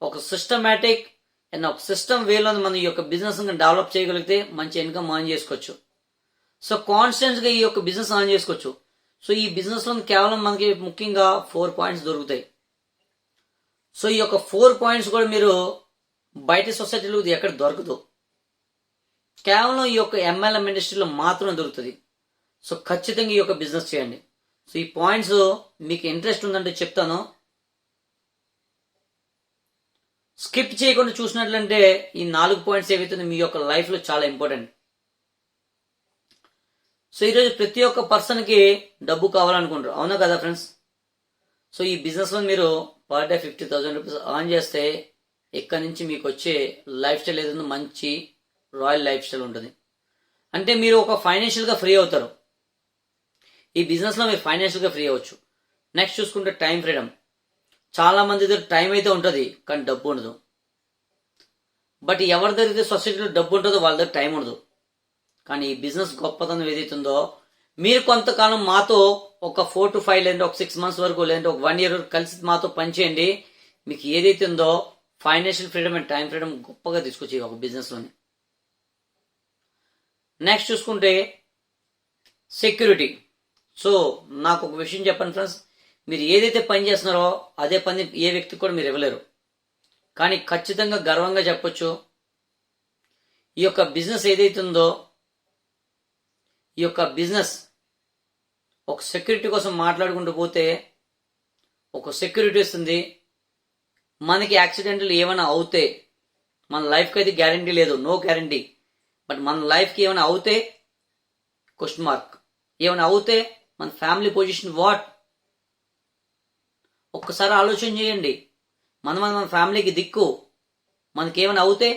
ఒక సిస్టమేటిక్ అండ్ ఒక సిస్టమ్ వేలో మనం ఈ యొక్క బిజినెస్ డెవలప్ చేయగలిగితే మంచి ఇన్కమ్ ఎర్న్ చేసుకోవచ్చు. సో కాన్స్టెంట్ గా ఈ యొక్క బిజినెస్ ఎర్న్ చేసుకోవచ్చు. సో ఈ బిజినెస్ లో కేవలం మనకి ముఖ్యంగా 4 పాయింట్స్ దొరుకుతాయి. సో ఈ యొక్క 4 పాయింట్స్ కూడా మీరు బయట సొసైటీలో ఎక్కడ దొరకదు, కేవలం ఈ యొక్క MLM ఇండస్ట్రీలో మాత్రమే దొరుకుతుంది. సో ఖచ్చితంగా ఈ యొక్క బిజినెస్ చేయండి. సో ఈ పాయింట్స్ మీకు ఇంట్రెస్ట్ ఉందంటే చెప్తాను, స్కిప్ చేయకుండా చూసినట్లంటే ఈ 4 పాయింట్స్ ఏవైతే మీ యొక్క లైఫ్ లో చాలా ఇంపార్టెంట్. సో ఈరోజు ప్రతి ఒక్క పర్సన్ కి డబ్బు కావాలనుకుంటారు, అవునా కదా ఫ్రెండ్స్? సో ఈ బిజినెస్ లో మీరు పర్ డే 50,000 రూపీస్ ఎర్న్ చేస్తే ఇక్కడ నుంచి మీకు వచ్చే లైఫ్ స్టైల్ ఏదైనా మంచి రాయల్ లైఫ్ స్టైల్ ఉంటుంది. అంటే మీరు ఒక ఫైనాన్షియల్ గా ఫ్రీ అవుతారు. ఈ బిజినెస్ లో మీరు ఫైనాన్షియల్ గా ఫ్రీ అవ్వచ్చు. నెక్స్ట్ చూసుకుంటే టైం ఫ్రీడమ్. చాలా మంది దగ్గర టైం అయితే ఉంటుంది కానీ డబ్బు ఉండదు. బట్ ఎవరి దగ్గర సొసైటీలో డబ్బు ఉంటుందో వాళ్ళ దగ్గర టైం ఉండదు. కానీ ఈ బిజినెస్ గొప్పతనం ఏదైతే ఉందో, మీరు కొంతకాలం మాతో ఒక 4 to 5 లేదంటే ఒక 6 months వరకు లేదంటే ఒక 1 year వరకు కలిసి మాతో పనిచేయండి. మీకు ఏదైతే ఉందో financial freedom and time freedom గొప్పగా తీసుకొచ్చి ఒక బిజినెస్ లోని. నెక్స్ట్ చూసుకుంటే సెక్యూరిటీ. సో నాకు ఒక విషయం చెప్పండి ఫ్రెండ్స్, మీరు ఏదైతే పని చేస్తున్నారో అదే పని ఏ వ్యక్తికి కూడా మీరు ఇవ్వలేరు. కానీ ఖచ్చితంగా గర్వంగా చెప్పొచ్చు, ఈ యొక్క బిజినెస్ ఏదైతే ఉందో ఈ యొక్క బిజినెస్ ఒక సెక్యూరిటీ కోసం మాట్లాడుకుంటూ పోతే ఒక సెక్యూరిటీ ఇస్తుంది. మనకి యాక్సిడెంట్లు ఏమైనా అవుతే మన లైఫ్కి అయితే గ్యారంటీ లేదు, నో గ్యారంటీ. బట్ మన లైఫ్కి ఏమైనా అవుతే క్వశ్చన్ మార్క్, ఏమైనా అవుతే మన ఫ్యామిలీ పొజిషన్ వాట్? ఒక్కసారి ఆలోచన చేయండి. మన ఫ్యామిలీకి దిక్కు, మనకేమైనా అవుతే.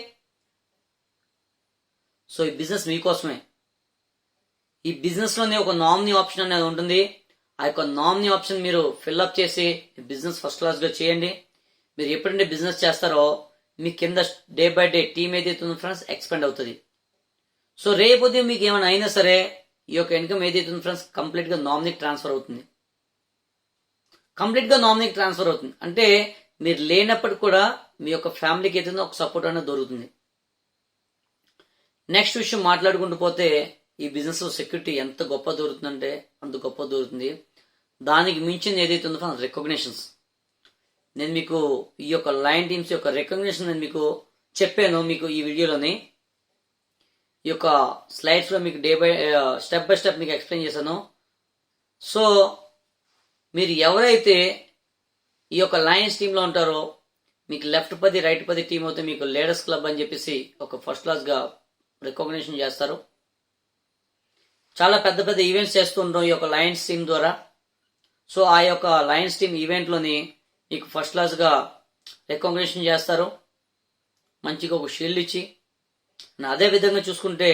సో ఈ బిజినెస్ మీకోసమే. ఈ బిజినెస్ లోనే ఒక నామినీ ఆప్షన్ అనేది ఉంటుంది. ఆ యొక్క నామినీ ఆప్షన్ మీరు ఫిల్అప్ చేసి బిజినెస్ ఫస్ట్ క్లాస్ గా చేయండి. మీరు ఎప్పుడంటే బిజినెస్ చేస్తారో మీ కింద డే బై డే టీమ్ ఏదైతే ఉందో ఫ్రెండ్స్ ఎక్స్పెండ్ అవుతుంది. సో రేపు మీకు ఏమైనా అయినా సరే ఈ యొక్క ఇన్కమ్ ఏదైతే ఉందో ఫ్రెండ్స్ కంప్లీట్ గా నామినీ ట్రాన్స్ఫర్ అవుతుంది. కంప్లీట్గా నామినీకి ట్రాన్స్ఫర్ అవుతుంది. అంటే మీరు లేనప్పటికి కూడా మీ యొక్క ఫ్యామిలీకి ఏదైనా ఒక సపోర్ట్ అనేది దొరుకుతుంది. నెక్స్ట్ విషయం మాట్లాడుకుంటూ పోతే ఈ బిజినెస్ సెక్యూరిటీ ఎంత గొప్ప దొరుకుతుందంటే అంత గొప్ప దొరుకుతుంది. దానికి మించింది ఏదైతే ఉందో రికగ్నిషన్స్. నేను మీకు ఈ యొక్క లయన్ టీమ్స్ యొక్క రికగ్నిషన్ నేను మీకు చెప్పాను మీకు ఈ వీడియోలోని, ఈ యొక్క స్లైడ్స్లో మీకు స్టెప్ బై స్టెప్ మీకు ఎక్స్ప్లెయిన్ చేశాను. సో మీరు ఎవరైతే ఈ యొక్క లయన్స్ టీంలో ఉంటారో మీకు లెఫ్ట్ 10 రైట్ 10 టీం అయితే మీకు లీడర్స్ క్లబ్ అని చెప్పేసి ఒక ఫస్ట్ క్లాస్గా రికగ్నిషన్ చేస్తారు. చాలా పెద్ద పెద్ద ఈవెంట్స్ చేస్తూ ఉంటాం ఈ యొక్క లయన్స్ టీం ద్వారా. సో ఆ యొక్క లయన్స్ టీం ఈవెంట్లోని మీకు ఫస్ట్ క్లాస్గా రికగ్నిషన్ చేస్తారు, మంచిగా ఒక షీల్డ్ ఇచ్చి. అదే విధంగా చూసుకుంటే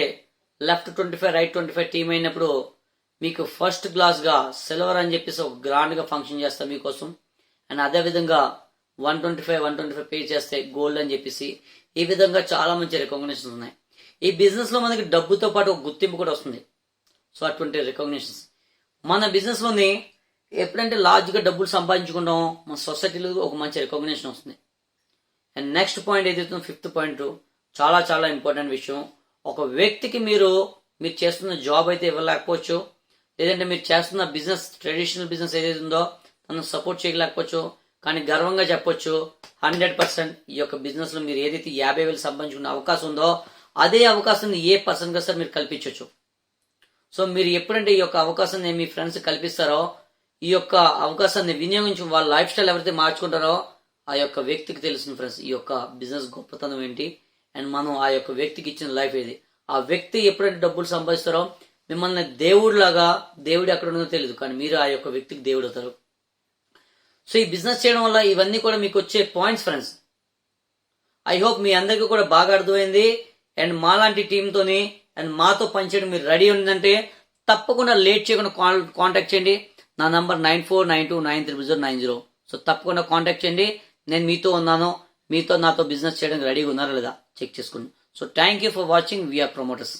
లెఫ్ట్ 25 రైట్ 25 టీం అయినప్పుడు మీకు ఫస్ట్ క్లాస్గా సిల్వర్ అని చెప్పేసి ఒక గ్రాండ్గా ఫంక్షన్ చేస్తాం మీకోసం. అండ్ అదే విధంగా 125 పే చేస్తే గోల్డ్ అని చెప్పేసి ఈ విధంగా చాలా మంచి రికగ్నిషన్స్ ఉన్నాయి. ఈ బిజినెస్లో మనకి డబ్బుతో పాటు ఒక గుర్తింపు కూడా వస్తుంది. సో అటువంటి రికగ్నిషన్స్ మన బిజినెస్లోని ఎప్పుడంటే లార్జ్గా డబ్బులు సంపాదించుకుంటాం మన సొసైటీలో ఒక మంచి రికగ్నిషన్ వస్తుంది. అండ్ నెక్స్ట్ పాయింట్ ఏదైతే 5th పాయింట్ చాలా చాలా ఇంపార్టెంట్ విషయం. ఒక వ్యక్తికి మీరు చేస్తున్న జాబ్ అయితే ఇవ్వలేకపోవచ్చు, లేదంటే మీరు చేస్తున్న బిజినెస్ ట్రెడిషనల్ బిజినెస్ ఏదైతే ఉందో తనను సపోర్ట్ చేయలేకపోవచ్చు, కానీ గర్వంగా చెప్పొచ్చు 100% ఈ యొక్క బిజినెస్లో మీరు ఏదైతే 50,000 సంపాదించుకునే అవకాశం ఉందో అదే అవకాశాన్ని ఏ పర్సన్ గా సార్ మీరు కల్పించవచ్చు. సో మీరు ఎప్పుడంటే ఈ యొక్క అవకాశాన్ని మీ ఫ్రెండ్స్ కల్పిస్తారో ఈ యొక్క అవకాశాన్ని వినియోగించి వాళ్ళ లైఫ్ స్టైల్ ఎవరైతే మార్చుకుంటారో ఆ యొక్క వ్యక్తికి తెలుస్తుంది ఫ్రెండ్స్ ఈ యొక్క బిజినెస్ గొప్పతనం ఏంటి, అండ్ మనం ఆ యొక్క వ్యక్తికి ఇచ్చిన లైఫ్ ఏది. ఆ వ్యక్తి ఎప్పుడైతే డబ్బులు సంపాదిస్తారో మిమ్మల్ని దేవుడిలాగా, దేవుడు ఎక్కడ ఉన్నదో తెలియదు కానీ మీరు ఆ యొక్క వ్యక్తికి దేవుడు అవుతారు. సో ఈ బిజినెస్ చేయడం వల్ల ఇవన్నీ కూడా మీకు వచ్చే పాయింట్స్ ఫ్రెండ్స్. ఐ హోప్ మీ అందరికీ కూడా బాగా అర్థమైంది. అండ్ మాలాంటి టీంతోని అండ్ మాతో పనిచేయడం మీరు రెడీ ఉందంటే తప్పకుండా లేట్ చేయకుండా కాంటాక్ట్ చేయండి. నా నంబర్ 9492930990. సో తప్పకుండా కాంటాక్ట్ చేయండి. నేను మీతో ఉన్నాను, మీతో నాతో బిజినెస్ చేయడానికి రెడీగా ఉన్నారా లేదా చెక్ చేసుకోండి. So thank you for watching VR promoters.